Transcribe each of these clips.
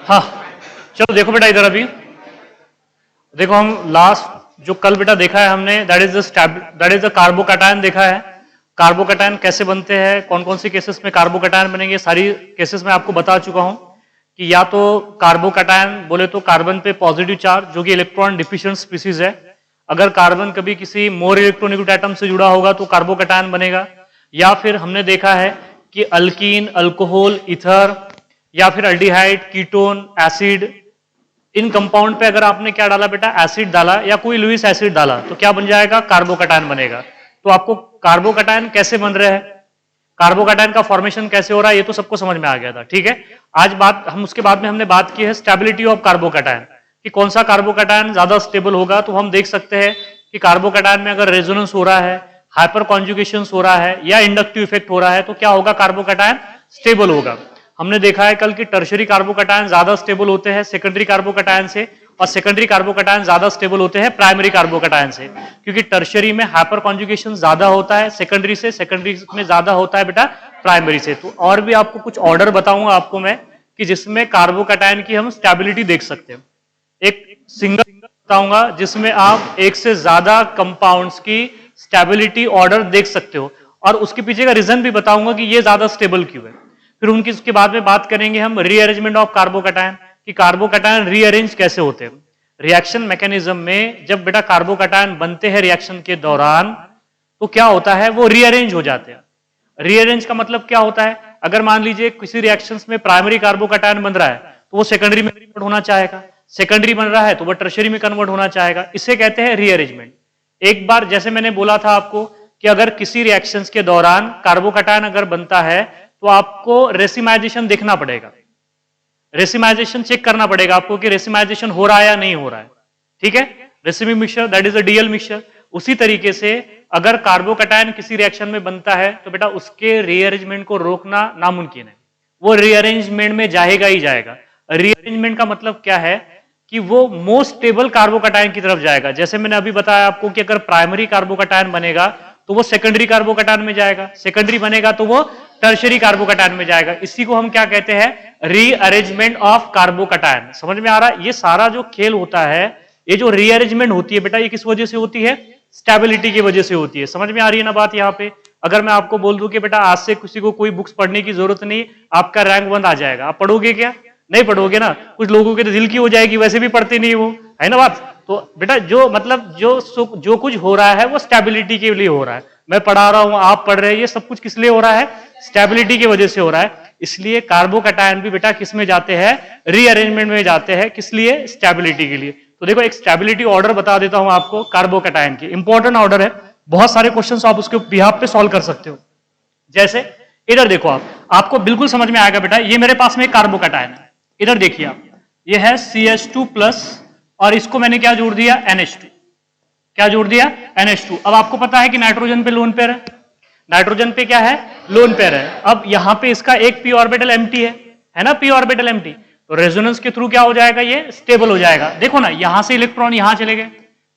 हाँ चलो देखो बेटा इधर अभी देखो हम लास्ट जो कल बेटा देखा है हमने दैट इज द कार्बोकैटायन देखा है। कार्बोकैटायन कैसे बनते हैं, कौन कौन से केसेस में कार्बोकैटायन बनेंगे, सारी केसेस में आपको बता चुका हूं कि या तो कार्बोकैटायन बोले तो कार्बन पे पॉजिटिव चार्ज जो कि इलेक्ट्रॉन डिफिशिएंट स्पीसीज है, अगर कार्बन कभी किसी मोर इलेक्ट्रोनेगेटिव एटम से जुड़ा होगा तो कार्बोकैटायन बनेगा, या फिर हमने देखा है कि अल्कीन, अल्कोहल, ईथर या फिर अल्डिहाइड, कीटोन, एसिड, इन कंपाउंड पे अगर आपने क्या डाला बेटा, एसिड डाला या कोई लुईस एसिड डाला तो क्या बन जाएगा, कार्बोकैटायन बनेगा। तो आपको कार्बोकैटायन कैसे बन रहे हैं, कार्बोकैटायन का फॉर्मेशन कैसे हो रहा है, ये तो सबको समझ में आ गया था। ठीक है, आज बात हम उसके बाद में हमने बात की है स्टेबिलिटी ऑफ कार्बोकैटायन कि कौन सा कार्बोकैटायन ज्यादा स्टेबल होगा। तो हम देख सकते हैं कि कार्बोकैटायन में अगर रेजोनेंस हो रहा है, हाइपर कॉन्जुगेशन हो रहा है या इंडक्टिव इफेक्ट हो रहा है तो क्या होगा, कार्बोकैटायन स्टेबल होगा। हमने देखा है कल कि टर्शरी कार्बोकैटायन ज्यादा स्टेबल होते हैं सेकेंडरी कार्बोकैटायन से, और सेकेंडरी कार्बोकैटायन ज्यादा स्टेबल होते हैं प्राइमरी कार्बोकैटायन से, क्योंकि टर्शरी में हाइपर कॉन्जुगेशन ज्यादा होता है सेकेंडरी से, सेकेंडरी में ज्यादा होता है बेटा प्राइमरी से। तो और भी आपको कुछ ऑर्डर बताऊंगा आपको मैं कि जिसमें कार्बोकैटायन की हम स्टेबिलिटी देख सकते हैं। एक सिंगल बताऊंगा जिसमें आप एक से ज्यादा कंपाउंड्स की स्टेबिलिटी ऑर्डर देख सकते हो, और उसके पीछे का रीजन भी बताऊंगा कि ये ज्यादा स्टेबल क्यों है। फिर उनकी उसके बाद में बात करेंगे हम रीअरेंजमेंट ऑफ कार्बोकैटायन कि कार्बोकैटायन रीअरेंज कैसे होते हैं रिएक्शन मैकेनिज्म में। जब बेटा कार्बोकैटायन बनते हैं रिएक्शन के दौरान तो क्या होता है, वो रीअरेंज हो जाते हैं। रीअरेंज का मतलब क्या होता है, अगर मान लीजिए किसी रिएक्शंस में प्राइमरी कार्बोकैटायन बन रहा है तो वो सेकेंडरी में कन्वर्ट होना चाहेगा, सेकेंडरी बन रहा है तो वो टर्शरी में कन्वर्ट होना चाहेगा, इसे कहते हैं रीअरेंजमेंट। एक बार जैसे मैंने बोला था आपको कि अगर किसी रिएक्शंस के दौरान कार्बोकैटायन अगर बनता है तो आपको रेसिमाइजेशन देखना पड़ेगा, रेसिमाइजेशन चेक करना पड़ेगा आपको कि रेसिमाइजेशन हो रहा है या नहीं हो रहा है। ठीक है, racemic mixture that is a DL mixture. उसी तरीके से अगर कार्बोकैटायन किसी रिएक्शन में बनता है तो बेटा उसके रीअरेंजमेंट को रोकना नामुमकिन है, वो रीअरेंजमेंट में जाएगा ही जाएगा। रीअरेंजमेंट का मतलब क्या है कि वो मोस्ट स्टेबल कार्बोकैटायन की तरफ जाएगा। जैसे मैंने अभी बताया आपको कि अगर प्राइमरी कार्बोकैटायन बनेगा तो वो सेकेंडरी कार्बोकैटायन में जाएगा, सेकेंडरी बनेगा तो वो टर्शरी कार्बोकैटायन में जाएगा। इसी को हम क्या कहते हैं, रीअरेंजमेंट ऑफ कार्बोकैटायन। समझ में आ रहा है, ये सारा जो खेल होता है, ये जो रीअरेंजमेंट होती है बेटा, ये किस वजह से होती है, स्टेबिलिटी की वजह से होती है। समझ में आ रही है ना बात यहाँ पे। अगर मैं आपको बोल दूं कि बेटा आज से किसी को कोई बुक्स पढ़ने की जरूरत नहीं, आपका रैंक बंद आ जाएगा, आप पढ़ोगे क्या, नहीं पढ़ोगे ना। कुछ लोगों के तो दिल की हो जाएगी, वैसे भी पढ़ते नहीं वो, है ना बात। तो बेटा जो मतलब जो कुछ हो रहा है वो स्टेबिलिटी के लिए हो रहा है। मैं पढ़ा रहा हूं, आप पढ़ रहे हैं, ये सब कुछ किस लिए हो रहा है, स्टेबिलिटी की वजह से हो रहा है। इसलिए कार्बोकैटायन भी बेटा किस में जाते हैं, रीअरेंजमेंट में जाते हैं, किस लिए, स्टेबिलिटी के लिए। तो देखो एक स्टेबिलिटी ऑर्डर बता देता हूं आपको कार्बोकैटायन की, इंपॉर्टेंट ऑर्डर है, बहुत सारे क्वेश्चंस आप उसके बिहाफ पे सॉल्व कर सकते हो। जैसे इधर देखो आपको बिल्कुल समझ में आएगा बेटा, ये मेरे पास में एक कार्बोकैटायन है, इधर देखिए आप, ये है CH2+ और इसको मैंने क्या जोड़ दिया, NH2। क्या जोड़ दिया, NH2। अब आपको पता है कि नाइट्रोजन पे लोन पेयर है, नाइट्रोजन पे क्या है, लोन पेयर है। अब यहां पे इसका एक p ऑर्बिटल एम्प्टी है ना, p ऑर्बिटल एम्प्टी, तो रेजोनेंस के थ्रू क्या हो जाएगा, ये स्टेबल हो जाएगा। देखो ना, यहां से इलेक्ट्रॉन यहां चले गए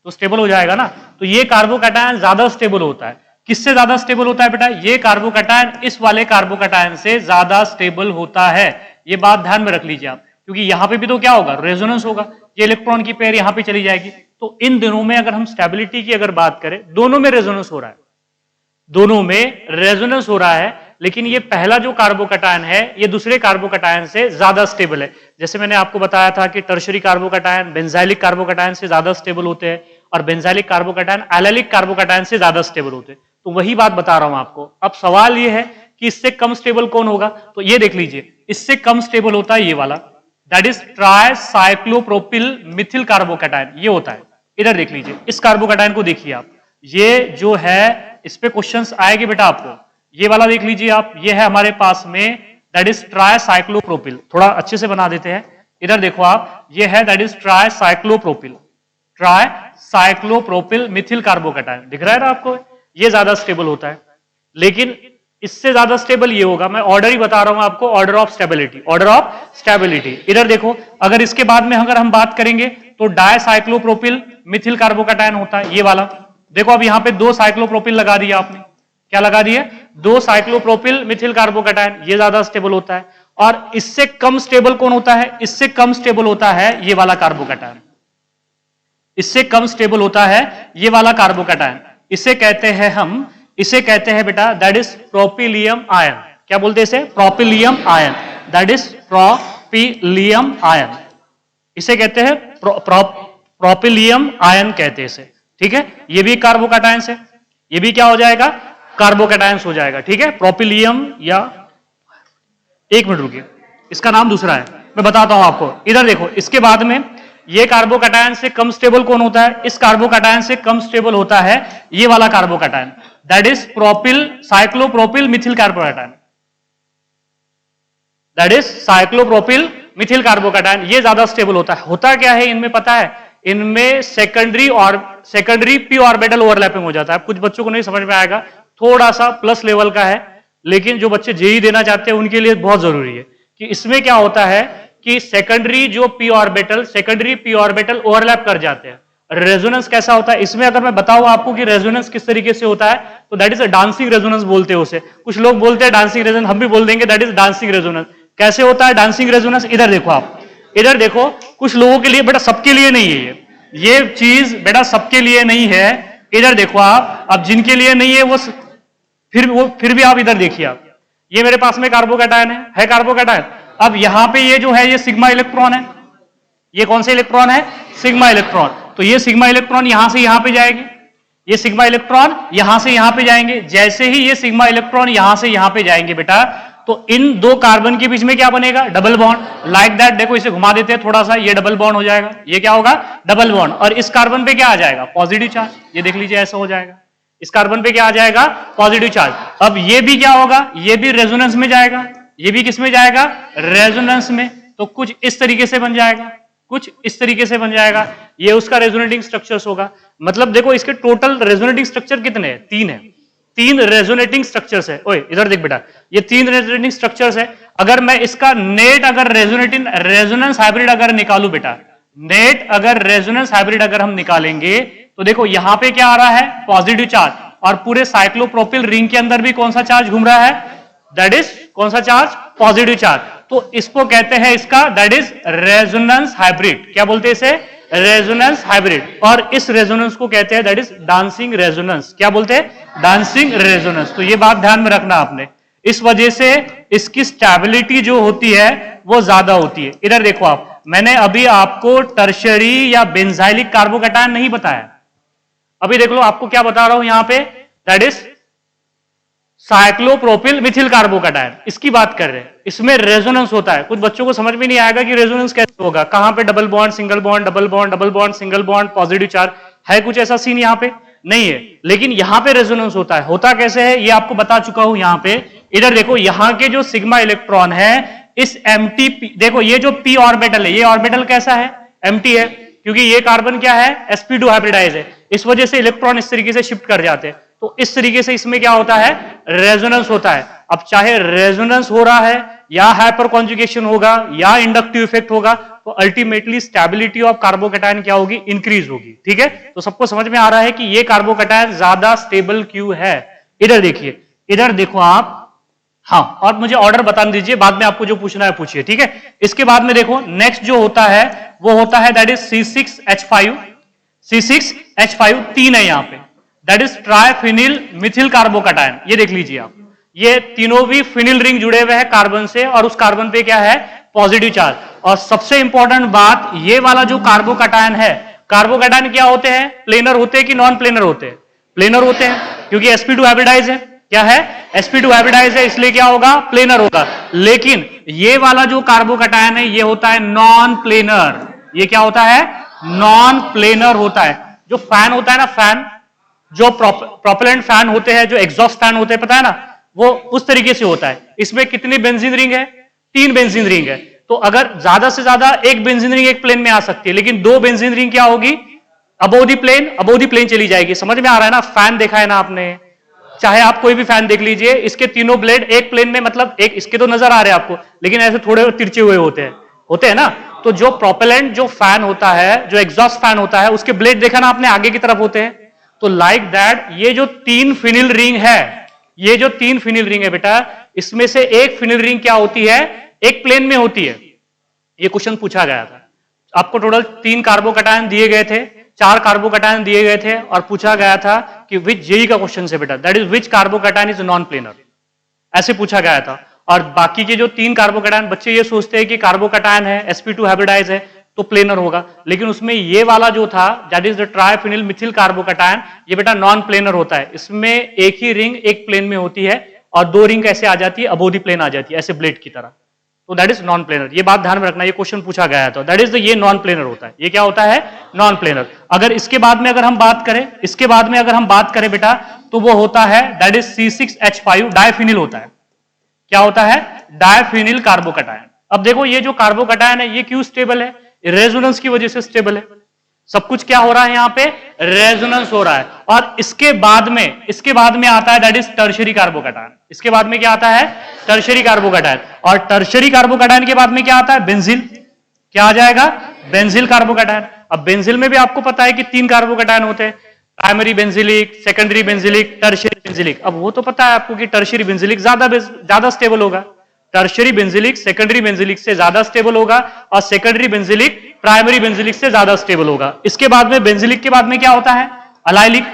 तो स्टेबल हो जाएगा ना। तो ये कार्बोकैटायन ज्यादा स्टेबल होता है। किससे ज्यादा स्टेबल होता है बेटा, ये कार्बोकैटायन इस वाले कार्बोकैटायन से ज्यादा स्टेबल होता है। ये बात ध्यान में रख लीजिए आप, क्योंकि यहां पे भी तो क्या होगा, रेजोनेंस होगा, ये इलेक्ट्रॉन की पेयर यहां पे चली जाएगी। तो इन दोनों में अगर हम स्टेबिलिटी की अगर बात करें, दोनों में रेजोनेंस हो रहा है, दोनों में रेजोनेंस हो रहा है, लेकिन ये पहला जो कार्बोकैटायन है ये दूसरे कार्बोकैटायन से ज्यादा स्टेबल है। जैसे मैंने आपको बताया था कि टर्शरी कार्बोकैटायन बेंजाइलिक कार्बोकैटायन से ज्यादा स्टेबल होते हैं, और बेंजाइलिक कार्बोकैटायन एलाइलिक कार्बोकैटायन से ज्यादा स्टेबल होते हैं। तो वही बात बता रहा हूं आपको। अब सवाल ये है कि इससे कम स्टेबल कौन होगा, तो ये देख लीजिए, इससे कम स्टेबल होता है ये वाला, दैट इज ट्राइसाइक्लोप्रोपिल मिथिल कार्बोकैटायन, ये होता है। इधर देख लीजिए, इस कार्बोकैटायन को देखिए आप, ये जो है इस पे क्वेश्चंस आएंगे बेटा आपको। ये वाला देख लीजिए आप, ये है हमारे पास में, दैट इज ट्राइसाइक्लोप्रोपिल। थोड़ा अच्छे से बना देते हैं, इधर देखो आप, ये है दैट इज ट्राइसाइक्लोप्रोपिल, ट्राइसाइक्लोप्रोपिल मिथिल कार्बोकैटायन, दिख रहा है ना आपको, ये ज्यादा स्टेबल होता है। लेकिन इससे ज्यादा स्टेबल ये होगा, मैं ऑर्डर ही बता रहा हूं आपको, order of stability, order of stability. इधर देखो, अगर इसके बाद में अगर हम बात करेंगे तो डायसाइक्लोप्रोपिल मिथिल कार्बोकैटायन होता है, ये वाला। देखो अब यहां पे 2 साइक्लोप्रोपिल लगा दिया आपने, क्या लगा दिया, 2 साइक्लोप्रोपिल मिथिल कार्बोकैटायन, ये ज्यादा स्टेबल होता है। और इससे कम स्टेबल कौन होता है? इससे कम स्टेबल होता है ये वाला कार्बोकैटायन, इससे कम स्टेबल होता है ये वाला कार्बोकैटायन। इसे कहते हैं बेटा दैट इज प्रोपिलियम आयन। क्या बोलते हैं इसे? प्रोपिलियम आयन, दैट इज प्रोपिलियम आयन। इसे कहते हैं प्रोपिलियम आयन कहते हैं इसे, ठीक है। ये भी कार्बोकैटायंस है, ये भी क्या हो जाएगा? कार्बोकैटायंस हो जाएगा, ठीक है। प्रोपिलियम या एक मिनट रुकिए, इसका नाम दूसरा है, मैं बताता हूं आपको। इधर देखो, इसके बाद में ये कार्बोकैटायन से कम स्टेबल कौन होता है? इस कार्बोकैटायन से कम स्टेबल होता है ये वाला carbocation, that is propyl cyclopropyl Mithil carbocation, that is cyclopropyl Mithil carbocation. ये ज्यादा स्टेबल होता है। होता क्या है इनमें पता है? इनमें सेकेंडरी पी ऑर्बिटल ओवरलैपिंग हो जाता है। कुछ बच्चों को नहीं समझ में आएगा, थोड़ा सा प्लस लेवल का है, लेकिन जो बच्चे जेई देना चाहते हैं उनके लिए बहुत जरूरी है कि इसमें क्या होता है कि सेकेंडरी पी ऑर्बिटल ओवरलैप कर जाते हैं। रेजोनेंस कैसा होता है इसमें? अगर मैं बताऊं आपको कि रेजोनेंस किस तरीके से होता है, तो that is a dancing resonance बोलते हैं उसे। कुछ लोग बोलते हैं डांसिंग रेजोनेंस, हम भी बोल देंगे दैट इज डांसिंग रेजोनेंस। कैसे होता है डांसिंग रेजोनेंस? इधर देखो आप, इधर देखो, कुछ लोगों के लिए, बेटा सबके लिए नहीं है ये चीज, बेटा सबके लिए नहीं है। इधर देखो आप, अब जिनके लिए नहीं है वो फिर भी आप इधर देखिए आप, ये मेरे पास में कार्बोकैटायन है कार्बोकैटायन। अब यहां पे ये जो है ये सिग्मा इलेक्ट्रॉन है, ये कौन से इलेक्ट्रॉन है? Sigma electron. तो ये सिग्मा इलेक्ट्रॉन यहां से यहां पे जाएंगे, ये सिग्मा इलेक्ट्रॉन यहां से यहां पे जाएंगे। जैसे ही ये सिग्मा इलेक्ट्रॉन यहां से यहां पे जाएंगे बेटा, तो इन दो कार्बन के बीच में क्या बनेगा? Double bond. लाइक दैट, देखो इसे घुमा देते हैं थोड़ा सा, ये डबल बॉन्ड हो जाएगा। ये क्या होगा? Double bond. और इस कार्बन पे क्या आ जाएगा? Positive charge. ये देख लीजिए ऐसा हो जाएगा। इस कार्बन पे क्या आ जाएगा? Positive charge. अब ये भी क्या होगा? ये भी रेजोनेंस में जाएगा। ये भी किस में जाएगा? रेजोनेंस में। तो कुछ इस तरीके से बन जाएगा, कुछ इस तरीके से बन जाएगा। ये उसका रेजोनेटिंग स्ट्रक्चर्स होगा। मतलब देखो इसके टोटल रेजोनेटिंग स्ट्रक्चर कितने हैं? 3 है। 3 रेजोनेटिंग स्ट्रक्चर्स है। ओए इधर देख बेटा, ये 3 रेजोनेटिंग स्ट्रक्चर्स है। अगर मैं इसका नेट अगर रेजोनेंस हाइब्रिड अगर निकालू बेटा, नेट अगर रेजोनेंस हाइब्रिड अगर हम निकालेंगे, तो देखो यहां पे क्या आ रहा है? Positive charge. और पूरे साइक्लोप्रोपिल रिंग के अंदर भी कौन सा चार्ज घूम रहा है? दैट इज कौन सा चार्ज? Positive charge. तो इसको कहते हैं इसका दैट इज रेजोनेंस हाइब्रिड। क्या बोलते हैं इसे? Resonance hybrid. और इस रेजोनेंस को कहते हैं दैट इज डांसिंग रेजोनेंस। क्या बोलते हैं? Dancing resonance. तो ये बात ध्यान में रखना आपने। इस वजह से इसकी स्टेबिलिटी जो होती है वो ज्यादा होती है। इधर देखो आप, मैंने अभी आपको टर्शियरी या बेंजाइलिक कार्बोकैटायन नहीं बताया। अभी देख लो आपको क्या बता रहा हूं यहां पे, that is cyclopropyl Mithil carbocation, इसकी बात कर रहे हैं। इसमें रेजोनेंस होता है। कुछ बच्चों को समझ में नहीं आएगा कि रेजोनेंस कैसे होगा, कहां पे double bond single bond, double bond double bond single bond, positive charge है। कुछ ऐसा सीन यहां पे नहीं है, लेकिन यहां पे रेजोनेंस होता है। होता कैसे है ये आपको बता चुका हूं यहां पे। इधर देखो, यहां के जो सिग्मा इलेक्ट्रॉन है, इस एम्प्टी, देखो ये जो पी ऑर्बिटल है, ये ऑर्बिटल कैसा है? एम्प्टी है, क्योंकि ये कार्बन क्या है? sp2 हाइब्रिडाइज है। इस वजह से इलेक्ट्रॉन इस तरीके से शिफ्ट कर जाते हैं। तो इस तरीके से इसमें क्या होता है? रेजोनेंस होता है। अब चाहे रेजोनेंस हो रहा है या हाइपर कॉन्जुगेशन होगा या इंडक्टिव इफेक्ट होगा, तो अल्टीमेटली स्टेबिलिटी ऑफ कार्बोकैटायन क्या होगी? इंक्रीज होगी। ठीक है, तो सबको समझ में आ रहा है कि ये कार्बोकैटायन ज्यादा स्टेबल क्यों है। इधर देखिए, इधर देखो आप, हाँ, और मुझे ऑर्डर बता दीजिए, बाद में आपको जो पूछना है पूछिए। ठीक है, इसके बाद में देखो नेक्स्ट जो होता है वो होता है दैट इज C6H5। C6H5 3 है यहां पे, दैट इज ट्राइफिनिल मिथिल कार्बोकैटायन। ये देख लीजिए आप, ये तीनों भी फिनिल रिंग जुड़े हुए हैं कार्बन से, और उस कार्बन पे क्या है? Positive charge. और सबसे इंपॉर्टेंट बात, ये वाला जो कार्बोकैटायन है, कार्बोकैटायन क्या होते हैं? प्लेनर होते हैं कि नॉन प्लेनर होते हैं? प्लेनर होते हैं, क्योंकि sp2 हाइब्रिडाइज है। क्या है? sp2 हाइब्रिडाइज है, इसलिए क्या होगा? प्लेनर होगा। लेकिन ये वाला जो कार्बोकैटायन है ये होता है नॉन प्लेनर। ये क्या होता है? नॉन प्लेनर होता है। जो फैन होता है ना, फैन, जो प्रोपेलेंट फैन होते हैं, जो एग्जॉस्ट फैन होते हैं, पता है ना, वो उस तरीके से होता है। इसमें कितनी बेंजीन रिंग है? 3 बेंजीन रिंग है। तो अगर ज्यादा से ज्यादा एक बेंजीन रिंग एक प्लेन में आ सकती है, लेकिन 2 बेंजीन रिंग क्या होगी? अबोव द प्लेन चली जाएगी। समझ में आ रहा है ना? फैन देखा है ना आपने, चाहे आप कोई भी फैन देख लीजिए, इसके तीनों ब्लेड एक प्लेन में, मतलब एक इसके तो नजर आ रहे हैं आपको, लेकिन ऐसे थोड़े तिरछे हुए होते हैं ना। तो जो प्रोपेलेंट जो फैन होता है, जो एग्जॉस्ट फैन होता है, उसके ब्लेड देखा ना आपने, आगे की तरफ होते हैं। तो लाइक दैट ये जो 3 फिनिल रिंग है, ये जो 3 फिनिल रिंग है बेटा, इसमें से एक फिनिल रिंग क्या होती है? एक प्लेन में होती है। ये क्वेश्चन पूछा गया था, आपको टोटल 3 कार्बोकैटायन दिए गए थे, 4 कार्बोकैटायन दिए गए थे और पूछा गया था कि विच, जेई का क्वेश्चन से बेटा, that is which carbocation is non planar, ऐसे पूछा गया था। और बाकी के जो 3 कार्बोकैटायन, बच्चे ये सोचते हैं कि कार्बोकैटायन है, sp2 हाइब्रिडाइज है तो प्लेनर होगा, लेकिन उसमें ये वाला जो था that is the triphenyl methyl carbocation, ये बेटा नॉन प्लेनर होता है। इसमें एक ही रिंग एक प्लेन में होती है और 2 रिंग ऐसे आ जाती है, अबोव द प्लेन आ जाती है, ऐसे ब्लेड की तरह, तो दैट इज नॉन प्लेनर। ये बात ध्यान में रखना, ये क्वेश्चन पूछा गया है, तो दैट इज ये नॉन प्लेनर होता है। ये क्या होता है? Non planar. अगर इसके बाद में अगर हम बात करें, इसके बाद में अगर हम बात करें बेटा, तो वो होता है दैट इज C6H5 डायफिनिल होता है। क्या होता है? डायफिनिल कार्बोकैटायन। अब देखो ये जो कार्बोकैटायन है ये क्यों स्टेबल है? रेजोनेंस की वजह से स्टेबल है। सब कुछ क्या हो रहा है यहां पे? रेजोनेंस हो रहा है। और इसके बाद में आता है दैट इज टर्शियरी कार्बोकैटायन। इसके बाद में क्या आता है? Tertiary carbocation. और टर्शियरी कार्बोकैटायन के बाद में क्या आता है? बेंजील। क्या आ जाएगा? बेंजील कार्बोकैटायन। अब बेंजील में भी आपको पता है कि 3 कार्बोकैटायन होते हैं, primary benzylic, secondary benzylic, tertiary benzylic. अब वो तो पता है आपको कि टर्शियरी बेंजिलिक ज्यादा स्टेबल होगा, टर्शियरी बेंजिलिक सेकेंडरी बेंजिलिक से ज्यादा स्टेबल होगा और सेकेंडरी बेंजिलिक प्राइमरी बेंजिलिक से ज्यादा स्टेबल होगा। इसके बाद में बेंजिलिक के बाद में क्या होता है? अलाइलिक।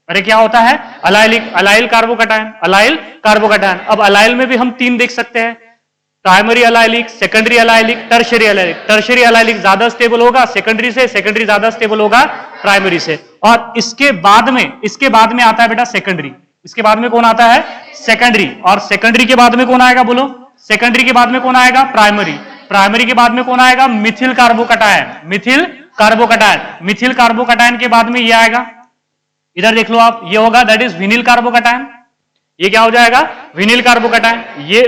अरे क्या होता है? Allylic, allyl carbocation, allyl carbocation. अब अलाइल में भी हम 3 देख सकते हैं, primary allylic, secondary allylic, tertiary allylic. Tertiary allylic ज्यादा स्टेबल होगा सेकेंडरी से, सेकेंडरी ज्यादा स्टेबल होगा प्राइमरी से। और इसके बाद में आता है बेटा सेकेंडरी। इसके बाद में कौन आता है? सेकेंडरी। और सेकेंडरी के बाद में कौन आएगा बोलो? सेकेंडरी के बाद में कौन आएगा? प्राइमरी। प्राइमरी के बाद में कौन आएगा? Mithil carbocation. Mithil carbocation. Mithil carbocation के बाद में ये आएगा, इधर देख लो आप, ये होगा दैट इज विनिल कार्बोकैटायन। ये क्या हो जाएगा? विनिल कार्बोकैटायन। ये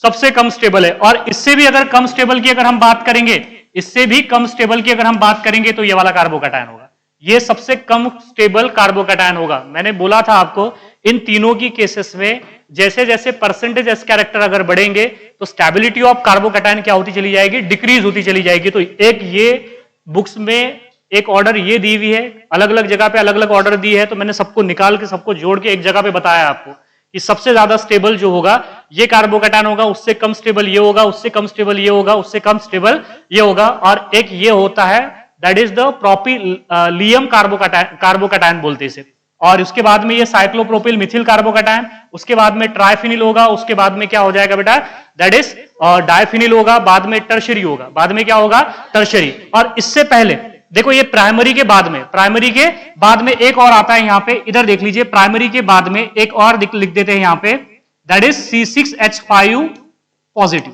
सबसे कम स्टेबल है। और इससे भी अगर कम स्टेबल की अगर हम बात करेंगे, इससे भी कम स्टेबल की अगर हम बात करेंगे तो ये वाला कार्बोकैटायन होगा। ये सबसे कम स्टेबल कार्बोकैटायन होगा। मैंने बोला था आपको इन तीनों की केसेस में जैसे जैसे परसेंटेज एस कैरेक्टर अगर बढ़ेंगे तो स्टेबिलिटी ऑफ कार्बोकैटायन क्या होती चली जाएगी? डिक्रीज होती चली जाएगी। तो एक ये बुक्स में एक ऑर्डर ये दी हुई है, अलग अलग जगह पे अलग अलग ऑर्डर दी है, तो मैंने सबको निकाल के सबको जोड़ के एक जगह पे बताया आपको कि सबसे ज्यादा स्टेबल जो होगा ये कार्बोकैटायन होगा, उससे कम स्टेबल ये होगा, उससे कम स्टेबल ये होगा, उससे कम स्टेबल ये होगा। और एक ये होता है दैट इज द प्रोपिलियम कार्बोकैटायन बोलते इसे। और उसके बाद में ये साइक्लोप्रोपिल मिथिल कार्बोकैटायन, उसके बाद में ट्राइफिनिल होगा, उसके बाद में क्या हो जाएगा बेटा? दैट इज डायफिनिल होगा, बाद में टर्शियरी होगा, बाद में क्या होगा? टर्शियरी। और इससे पहले देखो ये प्राइमरी के बाद में एक और आता है यहां पे, इधर देख लीजिए, प्राइमरी के बाद में एक और लिख देते हैं यहां पे, that is C6H5 positive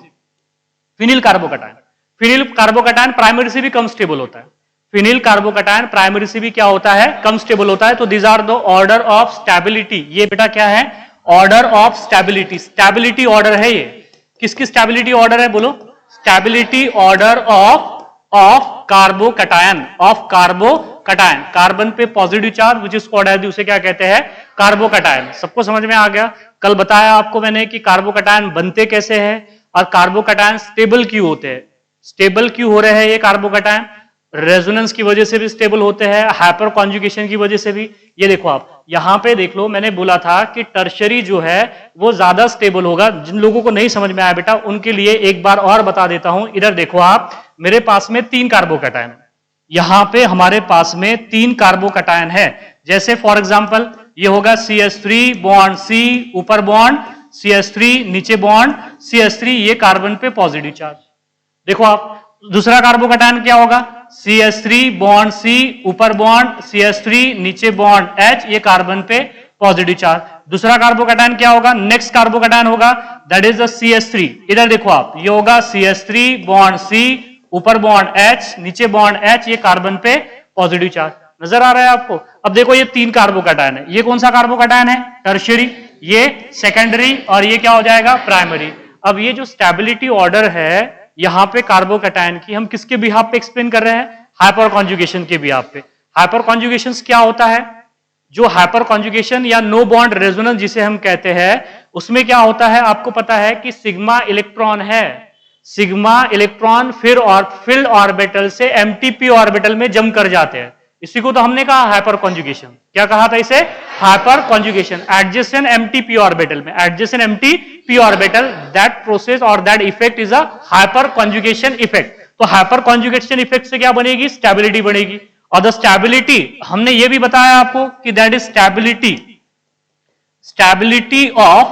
phenyl carbocation. Phenyl carbocation primary से भी कम स्टेबल होता है। फिनिल कार्बोकैटायन प्राइमरी से भी क्या होता है? कम स्टेबल होता है। तो these are the order of stability. ये बेटा क्या है? Order of stability. Stability order है ये। किसकी स्टेबिलिटी ऑर्डर है बोलो? Stability order of carbocation, of carbocation. Carbon पे positive charge which is called as, उसे क्या कहते हैं? कार्बोकैटायन। सबको समझ में आ गया? कल बताया आपको मैंने कि कार्बोकैटायन बनते कैसे हैं और कार्बोकैटायन स्टेबल क्यों होते हैं। स्टेबल क्यों हो रहे हैं ये कार्बोकैटायन? रेजोनेंस की वजह से भी स्टेबल होते हैं, हाइपर कॉन्जुगेशन की वजह से भी। ये देखो आप यहां पे देख लो, मैंने बोला था कि टर्शियरी जो है वो ज्यादा स्टेबल होगा। जिन लोगों को नहीं समझ में आया बेटा उनके लिए एक बार और बता देता हूं। इधर देखो आप, मेरे पास में 3 कार्बोकैटायन है, यहां पे हमारे पास में 3 कार्बोकैटायन है। जैसे फॉर एग्जांपल ये होगा CH3 बॉन्ड C, ऊपर बॉन्ड CH3, नीचे बॉन्ड CH3, ये कार्बन पे पॉजिटिव चार्ज। देखो आप दूसरा कार्बोकैटायन क्या होगा? CH3 बॉन्ड C, ऊपर बॉन्ड CH3, नीचे बॉन्ड H, ये कार्बन पे पॉजिटिव चार्ज। दूसरा कार्बोकैटायन क्या होगा? नेक्स्ट कार्बोकैटायन होगा दैट इज द CH3। इधर देखो आप, ये होगा CH3 बॉन्ड C, ऊपर बॉन्ड H, नीचे बॉन्ड H, ये कार्बन पे पॉजिटिव चार्ज। नजर आ रहा है आपको? अब देखो ये 3 कार्बोकैटायन है। ये कौन सा कार्बोकैटायन है? टर्शियरी। ये सेकेंडरी और ये क्या हो जाएगा? प्राइमरी। अब ये जो स्टेबिलिटी ऑर्डर है यहां पे कार्बोकैटायन की, हम किसके बिहाफ पे एक्सप्लेन कर रहे हैं? हाइपर कॉन्जुगेशन के बिहाफ पे। हाइपर कॉन्जुगेशन क्या होता है? जो हाइपर कॉन्जुगेशन या नो बॉन्ड रेजोनेंस जिसे हम कहते हैं, उसमें क्या होता है आपको पता है कि सिग्मा इलेक्ट्रॉन है, सिग्मा इलेक्ट्रॉन फिर और फील्ड ऑर्बिटल से एमटीपी ऑर्बिटल में जम कर जाते हैं। इसी को तो हमने कहा हाइपर कॉन्जुगेशन। क्या कहा था इसे? Hyperconjugation. Adjacent empty P orbital में, adjacent empty P orbital, that process और that effect is a hyperconjugation effect. तो हाइपर कॉन्जुगेशन इफेक्ट से क्या बनेगी? स्टेबिलिटी बनेगी। और द स्टेबिलिटी हमने ये भी बताया आपको कि that is stability of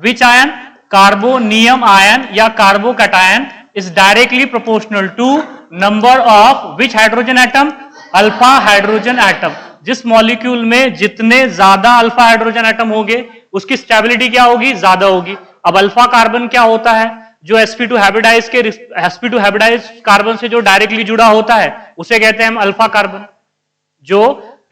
which ion? Carbonium ion या carbocation is directly proportional to number of which hydrogen atom? Alpha hydrogen atom. जिस मॉलिक्यूल में जितने ज्यादा अल्फा हाइड्रोजन एटम होंगे उसकी स्टेबिलिटी क्या होगी? ज्यादा होगी। अब अल्फा कार्बन क्या होता है? जो sp2 हाइब्रिडाइज के sp2 हाइब्रिडाइज कार्बन से जो डायरेक्टली जुड़ा होता है उसे कहते हैं हम अल्फा कार्बन। जो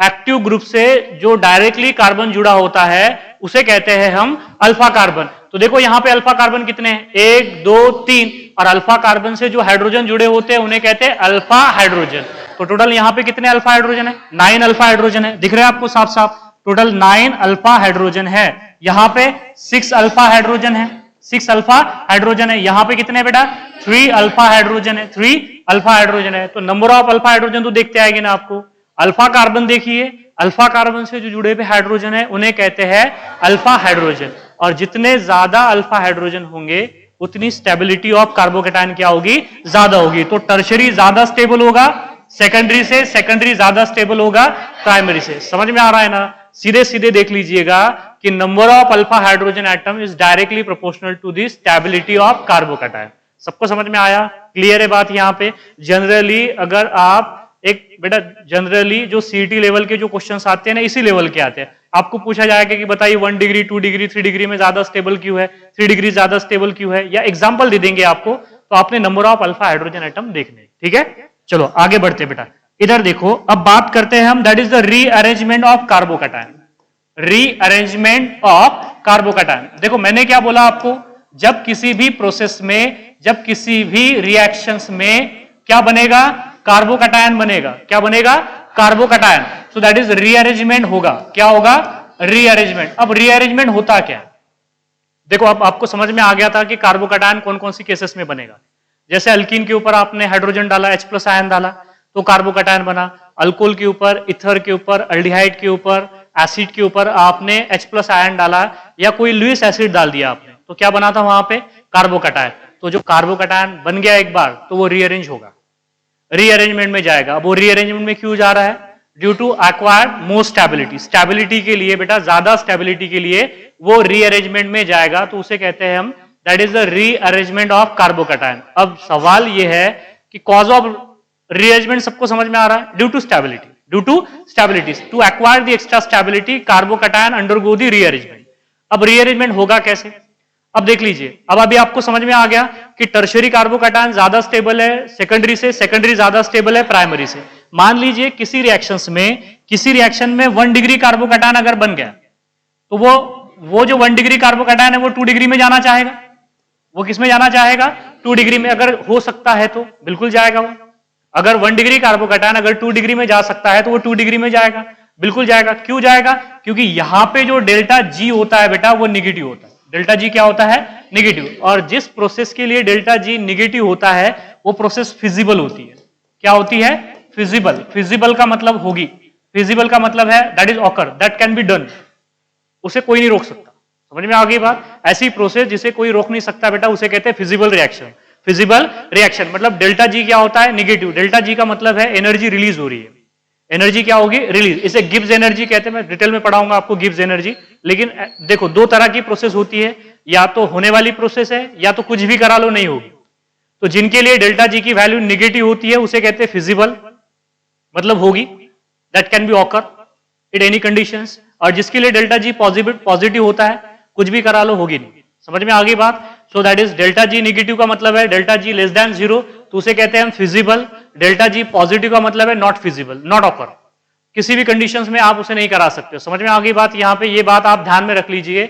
एक्टिव ग्रुप से जो डायरेक्टली कार्बन जुड़ा होता है उसे कहते हैं हम अल्फा कार्बन। तो देखो यहां पे अल्फा कार्बन कितने हैं? 1 2 3। और अल्फा कार्बन से जो हाइड्रोजन जुड़े होते हैं उन्हें कहते हैं अल्फा हाइड्रोजन। तो टोटल यहां पे कितने अल्फा हाइड्रोजन है? 9 अल्फा हाइड्रोजन है। दिख रहे हैं आपको साफ साफ? टोटल 9 अल्फा हाइड्रोजन है। यहां पे 6 अल्फा हाइड्रोजन है, 6 अल्फा हाइड्रोजन है। यहां पे कितने बेटा? 3 अल्फा हाइड्रोजन है, 3 अल्फा हाइड्रोजन है। तो नंबर ऑफ अल्फा हाइड्रोजन तो देखते आएंगे ना आपको। अल्फा कार्बन देखिए, अल्फा कार्बन से जो जुड़े हुए हाइड्रोजन है उन्हें कहते हैं अल्फा हाइड्रोजन। और जितने ज्यादा अल्फा हाइड्रोजन होंगे उतनी स्टेबिलिटी ऑफ कार्बोकैटायन क्या होगी? ज्यादा होगी। तो टर्शरी ज्यादा स्टेबल होगा सेकेंडरी से, सेकेंडरी ज्यादा स्टेबल होगा प्राइमरी से। समझ में आ रहा है ना? सीधे सीधे देख लीजिएगा कि number of alpha hydrogen atom is directly proportional to the stability of carbocation. सबको समझ में आया? क्लियर है बात? यहां पे जनरली अगर आप एक बेटा जनरली जो सीईटी लेवल के जो क्वेश्चंस आते हैं ना इसी लेवल के आते हैं। आपको पूछा जाएगा कि बताइए 1 डिग्री 2 डिग्री 3 डिग्री में ज्यादा स्टेबल क्यों है, 3 डिग्री ज्यादा स्टेबल क्यों है, या एग्जांपल दे देंगे आपको। तो आपने number of alpha hydrogen atom देखने। ठीक है, चलो आगे बढ़ते बेटा। इधर देखो, अब बात करते हैं हम, that is the rearrangement of carbocation. Rearrangement of carbocation. देखो मैंने क्या बोला आपको? जब किसी भी प्रोसेस में, जब किसी भी रिएक्शंस में क्या बनेगा? कार्बोकैटायन बनेगा। क्या बनेगा? Carbocation. So that is rearrangement होगा। क्या होगा? रीअरेंजमेंट। अब रीअरेंजमेंट होता क्या? देखो अब आपको समझ में आ गया था कि कार्बोकैटायन कौन कौन सी केसेस में बनेगा। जैसे अल्कीन के ऊपर आपने हाइड्रोजन डाला, H+ आयन डाला तो कार्बोकैटायन बना। अल्कोहल के ऊपर, इथर के ऊपर, अल्डिहाइड के ऊपर, एसिड के ऊपर आपने H+ आयन डाला या कोई लुईस एसिड डाल दिया आपने, तो क्या बना था वहां पे? कार्बोकैटायन। तो जो कार्बोकैटायन बन गया एक बार तो वो रीअरेंज होगा, रीअरेंजमेंट में जाएगा। अब वो रीअरेंजमेंट में क्यों जा रहा है? Due to acquired more stability. Stability के लिए बेटा, ज्यादा स्टेबिलिटी के लिए वो रीअरेंजमेंट में जाएगा। तो उसे कहते हैं हम, that is the rearrangement of carbocation. अब सवाल ये है कि कॉज ऑफ रीअरेंजमेंट सबको समझ में आ रहा है? Due to stability. Due to stability, to acquire the extra stability carbocation undergo the rearrangement. अब रीअरेंजमेंट होगा कैसे? अब देख लीजिए, अब अभी आपको समझ में आ गया कि टर्शरी कार्बोकैटायन ज्यादा स्टेबल है सेकेंडरी से, सेकेंडरी ज्यादा स्टेबल है प्राइमरी से। मान लीजिए किसी रिएक्शंस में, किसी रिएक्शन में 1 डिग्री कार्बोकैटायन अगर बन गया तो वो जो 1 डिग्री कार्बोकैटायन है वो 2 डिग्री में जाना चाहेगा। वो किस में जाना चाहेगा? 2 डिग्री में। अगर हो सकता है तो बिल्कुल जाएगा वो। अगर 1 डिग्री कार्बोकैटायन अगर 2 डिग्री में जा सकता है तो वो 2 डिग्री में जाएगा, बिल्कुल जाएगा। क्यों जाएगा? क्योंकि यहां पे जो डेल्टा जी होता है बेटा वो निगेटिव होता है। डेल्टा जी क्या होता है? निगेटिव। और जिस प्रोसेस के लिए डेल्टा जी निगेटिव होता है वो प्रोसेस फिजिबल होती है। क्या होती है? फिजिबल। फिजिबल का मतलब होगी, फिजिबल का मतलब है that is occur, that can be done. उसे कोई नहीं रोक सकता। समझ में आ गई बात? ऐसी प्रोसेस जिसे कोई रोक नहीं सकता बेटा उसे कहते हैं फिजिबल रिएक्शन। फिजिबल रिएक्शन मतलब डेल्टा जी क्या होता है? निगेटिव। डेल्टा जी का मतलब है एनर्जी रिलीज हो रही है। एनर्जी क्या होगी? रिलीज। इसे गिब्स एनर्जी कहते हैं। मैं डिटेल में पढ़ाऊंगा आपको गिब्स एनर्जी। लेकिन देखो दो तरह की प्रोसेस होती है, या तो होने वाली प्रोसेस है या तो कुछ भी करा लो नहीं होगी। तो जिनके लिए डेल्टा जी की वैल्यू निगेटिव होती है उसे कहते हैं फिजिबल, मतलब होगी, that can be occur in any conditions. और जिसके लिए डेल्टा जी पॉजिटिव होता है कुछ भी करा लो होगी नहीं। समझ में आ गई बात? So that is delta G negative का मतलब है डेल्टा जी लेस देन 0 तो उसे कहते हैं हम फिजिबल। डेल्टा जी पॉजिटिव का मतलब है नॉट फिजिबल, नॉट ऑकर। किसी भी कंडीशंस में आप उसे नहीं करा सकते हो। समझ में आ गई बात? यहां पे ये बात आप ध्यान में रख लीजिए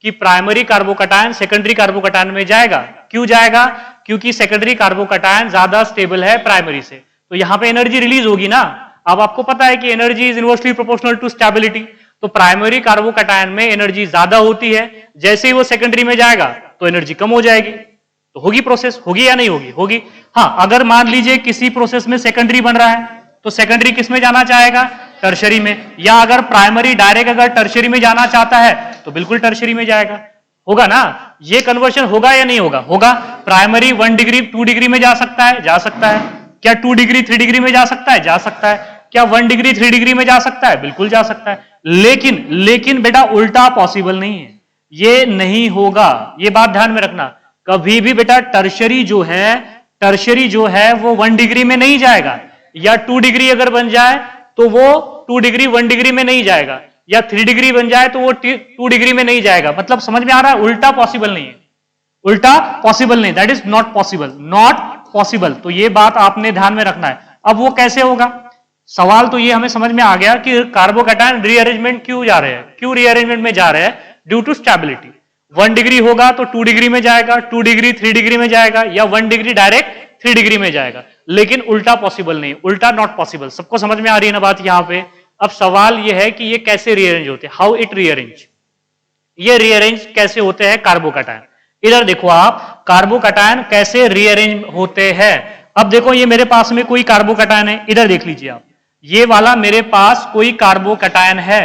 कि प्राइमरी कार्बोकैटायन सेकेंडरी कार्बोकैटायन में जाएगा। क्यों जाएगा? क्योंकि सेकेंडरी कार्बोकैटायन ज्यादा स्टेबल है प्राइमरी से, तो यहां पे एनर्जी रिलीज होगी ना। अब आपको पता है कि energy is inversely proportional to stability. तो प्राइमरी कार्बोकैटायन में एनर्जी ज्यादा होती है, जैसे ही वो सेकेंडरी में जाएगा तो एनर्जी कम हो जाएगी। तो होगी प्रोसेस, होगी या नहीं होगी? होगी। हाँ, अगर मान लीजिए किसी प्रोसेस में सेकेंडरी बन रहा है, तो सेकेंडरी किस में जाना चाहेगा? टर्शरी में। या अगर प्राइमरी डायरेक्ट अगर टर्शरी में जाना चाहता है तो बिल्कुल टर्शरी में जाएगा। होगा ना? ये कन्वर्शन होगा या नहीं होगा? होगा। प्राइमरी 1 डिग्री 2 डिग्री में जा सकता है? जा सकता है। क्या 2 डिग्री 3 डिग्री में जा सकता है? जा सकता है। क्या 1 डिग्री 3 डिग्री में जा सकता है? बिल्कुल जा सकता है। लेकिन बेटा उल्टा पॉसिबल नहीं है, ये नहीं होगा। ये बात ध्यान में रखना। कभी भी बेटा टर्शरी जो है वो 1 डिग्री में नहीं जाएगा। या 2 डिग्री अगर बन जाए तो वो 2 डिग्री 1 डिग्री में नहीं जाएगा, या 3 डिग्री बन जाए तो वो 2 डिग्री में नहीं जाएगा। मतलब समझ में आ रहा है? उल्टा पॉसिबल नहीं है, उल्टा पॉसिबल नहीं, that is not possible, not possible. तो ये बात आपने ध्यान में रखना है। अब वो कैसे होगा? सवाल तो ये हमें समझ में आ गया कि कार्बोकैटायन रीअरेंजमेंट क्यों जा रहे हैं, क्यों रीअरेंजमेंट में जा रहे हैं? Due to stability. 1 डिग्री होगा तो 2 डिग्री में जाएगा, 2 डिग्री 3 डिग्री में जाएगा, या 1 डिग्री डायरेक्ट 3 डिग्री में जाएगा। लेकिन उल्टा पॉसिबल नहीं, उल्टा नॉट पॉसिबल। सबको समझ में आ रही है ना बात यहां पे? अब सवाल यह है कि ये कैसे रीअरेंज होते हैं, हाउ इट रीअरेंज, ये रीअरेंज कैसे होते हैं कार्बोकैटायन। इधर देखो आप, कार्बोकैटायन कैसे रीअरेंज होते हैं। अब देखो ये मेरे पास में कोई कार्बोकैटायन है, इधर देख लीजिए आप, ये वाला मेरे पास कोई कार्बोकैटायन है,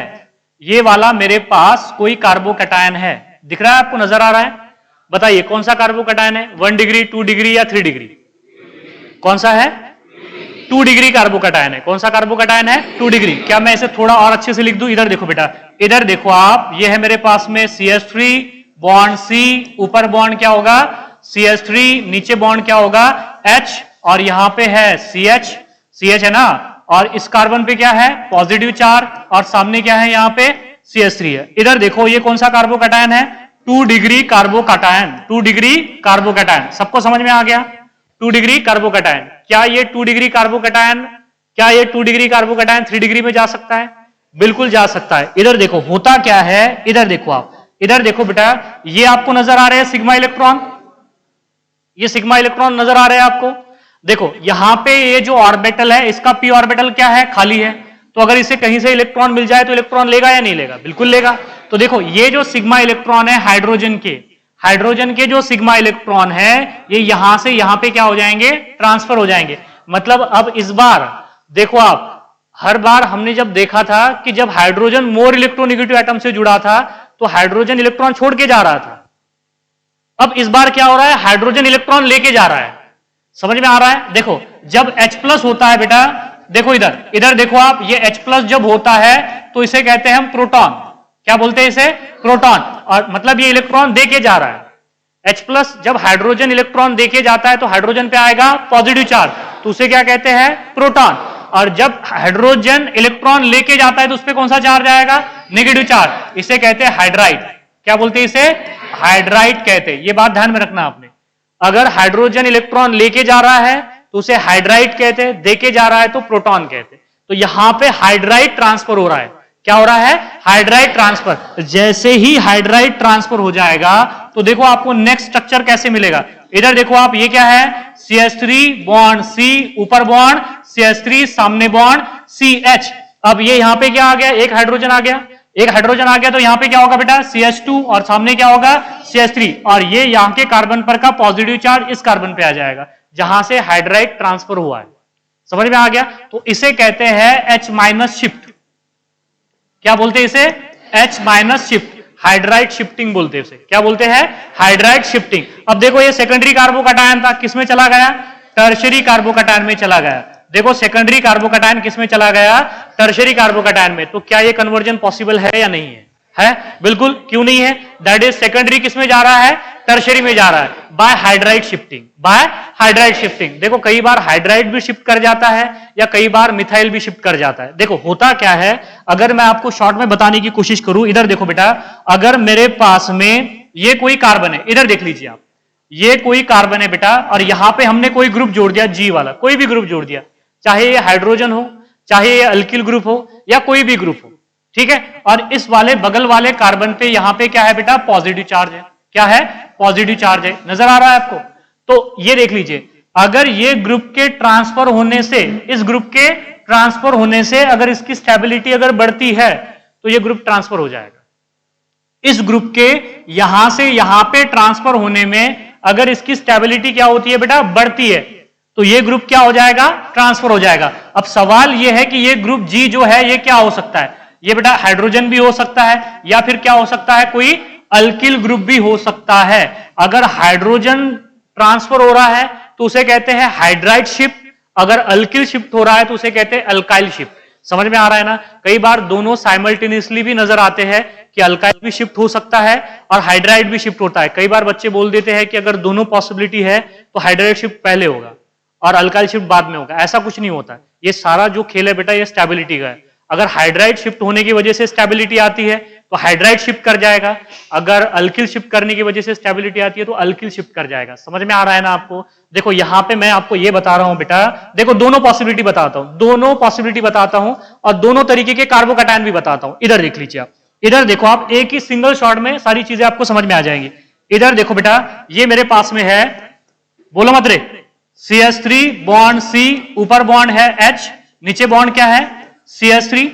ये वाला मेरे पास कोई कार्बोकैटायन है, दिख रहा है आपको, नजर आ रहा है? बताइए कौन सा कार्बोकैटायन है? 1 डिग्री 2 डिग्री या 3 डिग्री? कौन सा है? 2 डिग्री कार्बोकैटायन है। कौन सा कार्बोकैटायन है? 2 डिग्री। क्या मैं इसे थोड़ा और अच्छे से लिख दूं? इधर देखो बेटा, इधर देखो आप, ये है मेरे पास में CH3 बॉन्ड C, ऊपर बॉन्ड क्या होगा? CH3, नीचे बॉन्ड क्या होगा? H, और यहां पे है CH है ना, और इस कार्बन पे क्या है? पॉजिटिव चार्ज, और सामने क्या है? यहां पे CH3 है। इधर देखो ये कौन सा कार्बोकैटायन है? 2 डिग्री कार्बोकैटायन, 2 डिग्री कार्बोकैटायन। सबको समझ में आ गया? 2 डिग्री कार्बोकैटायन। क्या ये 2 डिग्री कार्बोकैटायन 3 डिग्री में जा सकता है? बिल्कुल जा सकता है। इधर देखो होता क्या है, इधर देखो आप, इधर देखो बेटा, ये आपको नजर आ रहे हैं सिग्मा इलेक्ट्रॉन, ये सिग्मा इलेक्ट्रॉन नजर आ रहे हैं आपको। देखो यहां पे ये जो ऑर्बिटल है, इसका p ऑर्बिटल क्या है? खाली है। तो अगर इसे कहीं से इलेक्ट्रॉन मिल जाए तो इलेक्ट्रॉन लेगा या नहीं लेगा? बिल्कुल लेगा। तो देखो ये जो सिग्मा इलेक्ट्रॉन है हाइड्रोजन के जो सिग्मा इलेक्ट्रॉन है, ये यहां से यहां पे क्या हो जाएंगे? ट्रांसफर हो जाएंगे। मतलब अब इस बार देखो आप, हर बार हमने जब देखा था कि जब हाइड्रोजन मोर इलेक्ट्रोनेगेटिव एटम से जुड़ा था तो हाइड्रोजन इलेक्ट्रॉन छोड़ के जा रहा था। अब इस बार क्या हो रहा है? हाइड्रोजन इलेक्ट्रॉन लेके जा रहा है। समझ में आ रहा है? देखो जब H+ होता है बेटा, देखो इधर देखो आप, ये H+ जब होता है तो इसे कहते हैं हम प्रोटॉन। क्या बोलते हैं इसे? प्रोटॉन। और मतलब ये इलेक्ट्रॉन दे के जा रहा है। H+ जब हाइड्रोजन इलेक्ट्रॉन दे के जाता है तो हाइड्रोजन पे आएगा पॉजिटिव चार्ज, तो उसे क्या कहते हैं? प्रोटॉन। और जब हाइड्रोजन इलेक्ट्रॉन लेके जाता है तो उस पर कौन सा चार्ज आएगा? Negative charge. इसे कहते हैं हाइड्राइड। क्या बोलते हैं इसे? हाइड्राइड कहते हैं। ये बात ध्यान में रखना आपने। अगर हाइड्रोजन इलेक्ट्रॉन लेके जा रहा है तो उसे हाइड्राइड कहते हैं, देके जा रहा है तो प्रोटॉन कहते हैं। तो यहां पे हाइड्राइड ट्रांसफर हो रहा है। क्या हो रहा है? Hydride transfer. जैसे ही हाइड्राइड ट्रांसफर हो जाएगा तो देखो आपको नेक्स्ट स्ट्रक्चर कैसे मिलेगा। इधर देखो आप, ये क्या है? CH3 बॉन्ड C, ऊपर बॉन्ड CH3, सामने बॉन्ड CH। अब ये यहां पे क्या आ गया? एक हाइड्रोजन आ गया, तो यहां पे क्या होगा बेटा? CH2, और सामने क्या होगा? CH3, और ये यहां के कार्बन पर का पॉजिटिव चार्ज इस कार्बन पे आ जाएगा जहां से हाइड्राइड ट्रांसफर हुआ है। समझ में आ गया? तो इसे कहते हैं H- शिफ्ट। क्या बोलते हैं इसे? H- शिफ्ट, हाइड्राइड शिफ्टिंग बोलते हैं इसे। क्या बोलते हैं? Hydride shifting. अब देखो ये सेकेंडरी कार्बोकैटायन था, किसमें चला गया? टर्शरी कार्बोकैटायन में चला गया। देखो सेकेंडरी कार्बोकैटायन किसमें चला गया? टर्शरी कार्बोकैटायन में। तो क्या ये कन्वर्जन पॉसिबल है या नहीं है? है, बिल्कुल। क्यों नहीं है? दैट इज सेकेंडरी किसमें जा रहा है? टर्शरी में जा रहा है, by hydride shifting, by hydride shifting. देखो कई बार हाइड्राइड भी शिफ्ट कर जाता है या कई बार मिथाइल भी शिफ्ट कर जाता है। देखो होता क्या है, अगर मैं आपको शॉर्ट में बताने की कोशिश करूं, इधर देखो बेटा, अगर मेरे पास में ये कोई कार्बन है, इधर देख लीजिए आप, ये कोई कार्बन है बेटा, और यहां पे हमने कोई ग्रुप जोड़ दिया, G वाला, कोई भी ग्रुप जोड़ दिया, चाहे ये हाइड्रोजन हो, चाहे ये अल्किल ग्रुप हो, या कोई भी ग्रुप हो, ठीक है। और इस वाले बगल वाले कार्बन पे यहां पे क्या है बेटा? पॉजिटिव चार्ज है। क्या है? पॉजिटिव चार्ज है। नजर आ रहा है आपको? तो ये देख लीजिए, अगर ये ग्रुप के ट्रांसफर होने से, इस ग्रुप के ट्रांसफर होने से अगर इसकी स्टेबिलिटी अगर बढ़ती है तो ये ग्रुप ट्रांसफर हो जाएगा। इस ग्रुप के यहां से यहां पे ट्रांसफर होने में अगर इसकी स्टेबिलिटी क्या होती है बेटा? बढ़ती है, तो ये ग्रुप क्या हो जाएगा, ट्रांसफर हो जाएगा। अब सवाल ये है कि ये ग्रुप जी जो है ये क्या हो सकता है, ये बेटा हाइड्रोजन भी हो सकता है या फिर क्या हो सकता है, कोई अल्किल ग्रुप भी हो सकता है। अगर हाइड्रोजन ट्रांसफर हो रहा है तो उसे कहते हैं हाइड्राइड शिफ्ट, अगर अल्किल शिफ्ट हो रहा है तो उसे कहते हैं अल्काइल शिफ्ट। समझ में आ रहा है ना। कई बार दोनों साइमल्टेनियसली भी नजर आते हैं कि अल्काइल भी शिफ्ट हो सकता है और हाइड्राइड भी शिफ्ट होता है। कई बार बच्चे बोल देते हैं कि अगर दोनों पॉसिबिलिटी है तो हाइड्राइड शिफ्ट पहले होगा और अल्काइल शिफ्ट बाद में होगा। ऐसा कुछ नहीं होता। ये सारा जो खेल है बेटा ये स्टेबिलिटी का है। अगर हाइड्राइड शिफ्ट होने की वजह से स्टेबिलिटी आती है तो हाइड्राइड शिफ्ट कर जाएगा, अगर अल्किल शिफ्ट करने की वजह से स्टेबिलिटी आती है तो अल्किल शिफ्ट कर जाएगा। समझ में आ रहा है ना आपको। देखो यहां पे मैं आपको ये बता रहा हूं बेटा, देखो दोनों पॉसिबिलिटी बताता हूं, दोनों पॉसिबिलिटी बताता हूं और दोनों तरीके के कार्बोकैटायन भी बताता हूं। इधर देख लीजिए आप, इधर देखो आप, एक ही सिंगल शॉट में सारी चीजें आपको समझ में आ जाएंगी। इधर देखो बेटा, ये मेरे पास में है, बोलो मत रे, CH3 बॉन्ड C, ऊपर बॉन्ड है H, नीचे बॉन्ड क्या है CH3,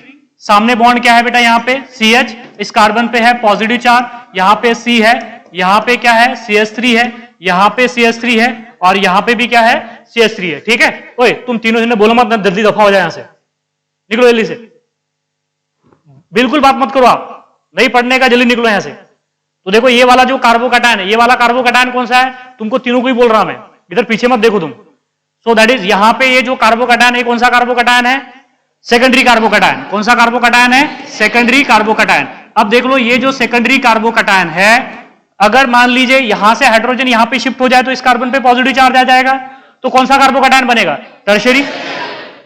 सामने बॉन्ड क्या है बेटा यहाँ पे CH, इस कार्बन पे है पॉजिटिव चार्ज, यहाँ पे C है, यहाँ पे क्या है CH3 है, यहाँ पे CH3 है और यहाँ पे भी क्या है CH3 है। ठीक है, ओए तुम तीनों जने बोलो मत, जल्दी दफा हो जाए यहां से, निकलो जल्दी से, बिल्कुल बात मत करो आप, नहीं पढ़ने का, जल्दी निकलो यहां से। तो देखो ये वाला जो कार्बोकैटायन है, ये वाला कार्बोकैटायन कौन सा है, तुमको तीनों को ही बोल रहा मैं, इधर पीछे मत देखो तुम। सो दैट इज, यहां पे ये जो कार्बोकैटायन है कौन सा कार्बोकैटायन है, सेकेंडरी कार्बोकैटायन। कौन सा कार्बोकैटायन है, सेकेंडरी कार्बोकैटायन। अब देख लो ये जो सेकेंडरी कार्बोकैटायन है, अगर मान लीजिए यहां से हाइड्रोजन यहां पे शिफ्ट हो जाए तो इस कार्बन पे पॉजिटिव चार्ज आ जाएगा, तो कौन सा कार्बोकैटायन बनेगा, टर्शियरी।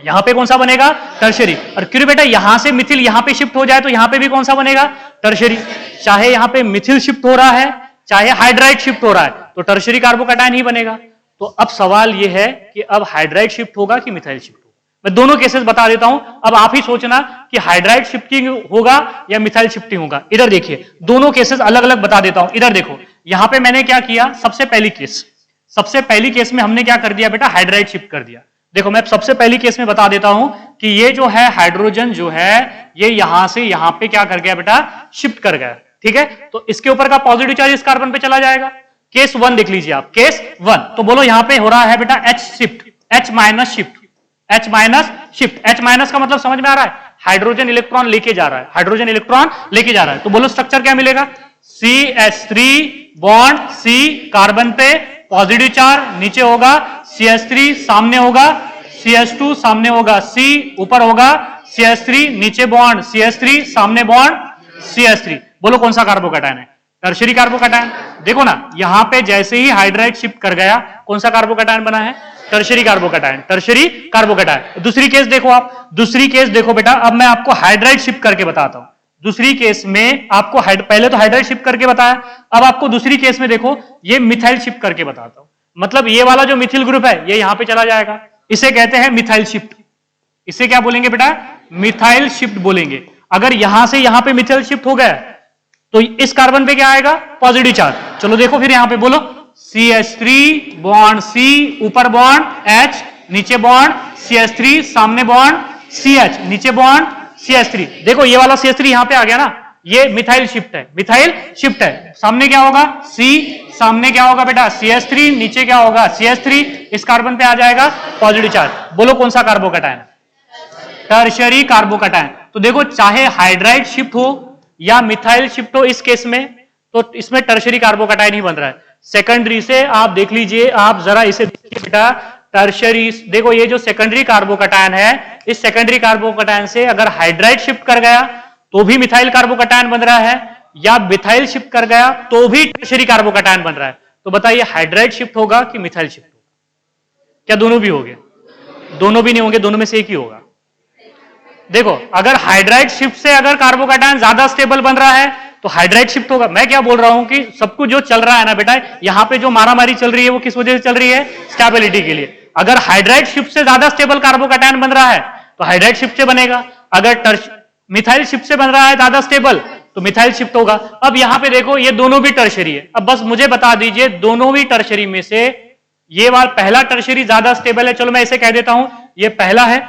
यहां पे कौन सा बनेगा, टर्शियरी। और क्यों बेटा, यहां से मिथिल यहां पे शिफ्ट हो जाए तो यहां पे भी कौन सा बनेगा, टर्शियरी। चाहे यहां पे मिथिल शिफ्ट हो रहा है चाहे हाइड्राइड शिफ्ट हो रहा है तो टर्शियरी कार्बोकैटायन ही बनेगा। तो अब सवाल यह है कि अब हाइड्राइड शिफ्ट होगा कि मिथाइल शिफ्ट होगा। मैं दोनों केसेस बता देता हूं, अब आप ही सोचना कि हाइड्राइड शिफ्टिंग होगा या मिथाइल शिफ्टिंग होगा। इधर देखिए, दोनों केसेस अलग अलग बता देता हूं। इधर देखो, यहां पे मैंने क्या किया, सबसे पहली केस में हमने क्या कर दिया बेटा, हाइड्राइड शिफ्ट कर दिया। देखो मैं सबसे पहली केस में बता देता हूं कि ये जो है हाइड्रोजन जो है ये यहां से यहां पे क्या कर गया बेटा, शिफ्ट कर गया। ठीक है, तो इसके ऊपर का पॉजिटिव चार्ज इस कार्बन पे चला जाएगा। केस 1 देख लीजिए आप, केस 1, तो बोलो यहां पे हो रहा है बेटा H shift, H minus shift, H minus shift. H minus का मतलब समझ में आ रहा है, हाइड्रोजन इलेक्ट्रॉन लेके जा रहा है, हाइड्रोजन इलेक्ट्रॉन लेके जा रहा है। तो बोलो स्ट्रक्चर क्या मिलेगा, CH3 बॉन्ड C, कार्बन पे पॉजिटिव चार्ज, नीचे होगा CH3, सामने होगा CH2, सामने होगा C, ऊपर होगा CH3, नीचे बॉन्ड CH3, सामने बॉन्ड CH3। बोलो कौन सा कार्बोकैटायन है, टर्शियरी कार्बोकैटायन। देखो ना, यहां पे जैसे ही हाइड्राइड शिफ्ट कर गया कौन सा कार्बोकैटायन बना है, टर्शियरी कार्बोकैटायन, टर्शियरी कार्बोकैटायन। दूसरी केस देखो आप, दूसरी केस देखो बेटा, अब मैं आपको हाइड्राइड शिफ्ट करके बताता हूं। दूसरी केस में आपको पहले तो हाइड्राइड शिफ्ट करके बताया, अब आपको दूसरी केस में देखो ये मिथाइल शिफ्ट करके बताता हूं। मतलब ये वाला जो मिथिल ग्रुप है ये यहां पे चला जाएगा, इसे कहते हैं मिथाइल शिफ्ट। इसे क्या बोलेंगे बेटा, मिथाइल शिफ्ट बोलेंगे। अगर यहां से यहां पे मिथाइल शिफ्ट हो गया तो इस कार्बन पे क्या आएगा, पॉजिटिव चार्ज। चलो देखो फिर यहां पे बोलो CH3 बॉन्ड C, ऊपर बॉन्ड H, नीचे बॉन्ड CH3, सामने बॉन्ड CH, नीचे बॉन्ड CH3। देखो ये वाला CH3 यहां पे आ गया ना, ये मिथाइल शिफ्ट है, मिथाइल शिफ्ट है। सामने क्या होगा C, सामने क्या होगा बेटा CH3, नीचे क्या होगा CH3, इस कार्बन पे आ जाएगा पॉजिटिव चार्ज। बोलो कौन सा कार्बोकैटायन, टर्शियरी कार्बोकैटायन। तो देखो चाहे हाइड्राइड शिफ्ट हो या मिथाइल शिफ्ट हो इस केस में, तो इसमें टर्शियरी कार्बोकैटायन ही बन रहा है। सेकेंडरी से आप देख लीजिए, आप जरा इसे देखिए बेटा, टर्शियरी, देखो ये जो सेकेंडरी कार्बोकैटायन है, इस सेकेंडरी कार्बोकैटायन से अगर हाइड्राइड शिफ्ट कर गया तो भी मिथाइल कार्बोकैटायन बन रहा है, या मिथाइल शिफ्ट कर गया तो भी टर्शियरी कार्बोकैटायन बन रहा है। तो बताइए हाइड्राइड शिफ्ट होगा कि मिथाइल शिफ्ट होगा, क्या दोनों भी होंगे, दोनों भी नहीं होंगे, दोनों में से एक ही होगा। देखो अगर हाइड्राइड शिफ्ट से अगर कार्बोकैटायन ज्यादा स्टेबल बन रहा है तो हाइड्राइड शिफ्ट होगा। मैं क्या बोल रहा हूं कि सब कुछ जो चल रहा है ना बेटा, यहां पे जो मारामारी चल रही है वो किस वजह से चल रही है, स्टेबिलिटी के लिए। अगर हाइड्राइड शिफ्ट से ज्यादा स्टेबल कार्बोकैटायन बन रहा है तो हाइड्राइड शिफ्ट से बनेगा, अगर मिथाइल शिफ्ट से बन रहा है ज्यादा स्टेबल तो मिथाइल शिफ्ट होगा। अब यहां पे देखो ये दोनों भी टर्शियरी है। अब बस मुझे बता दीजिए दोनों भी टर्शियरी में से ये वाला पहला टर्शियरी ज्यादा स्टेबल है, चलो मैं इसे कह देता हूं ये पहला है।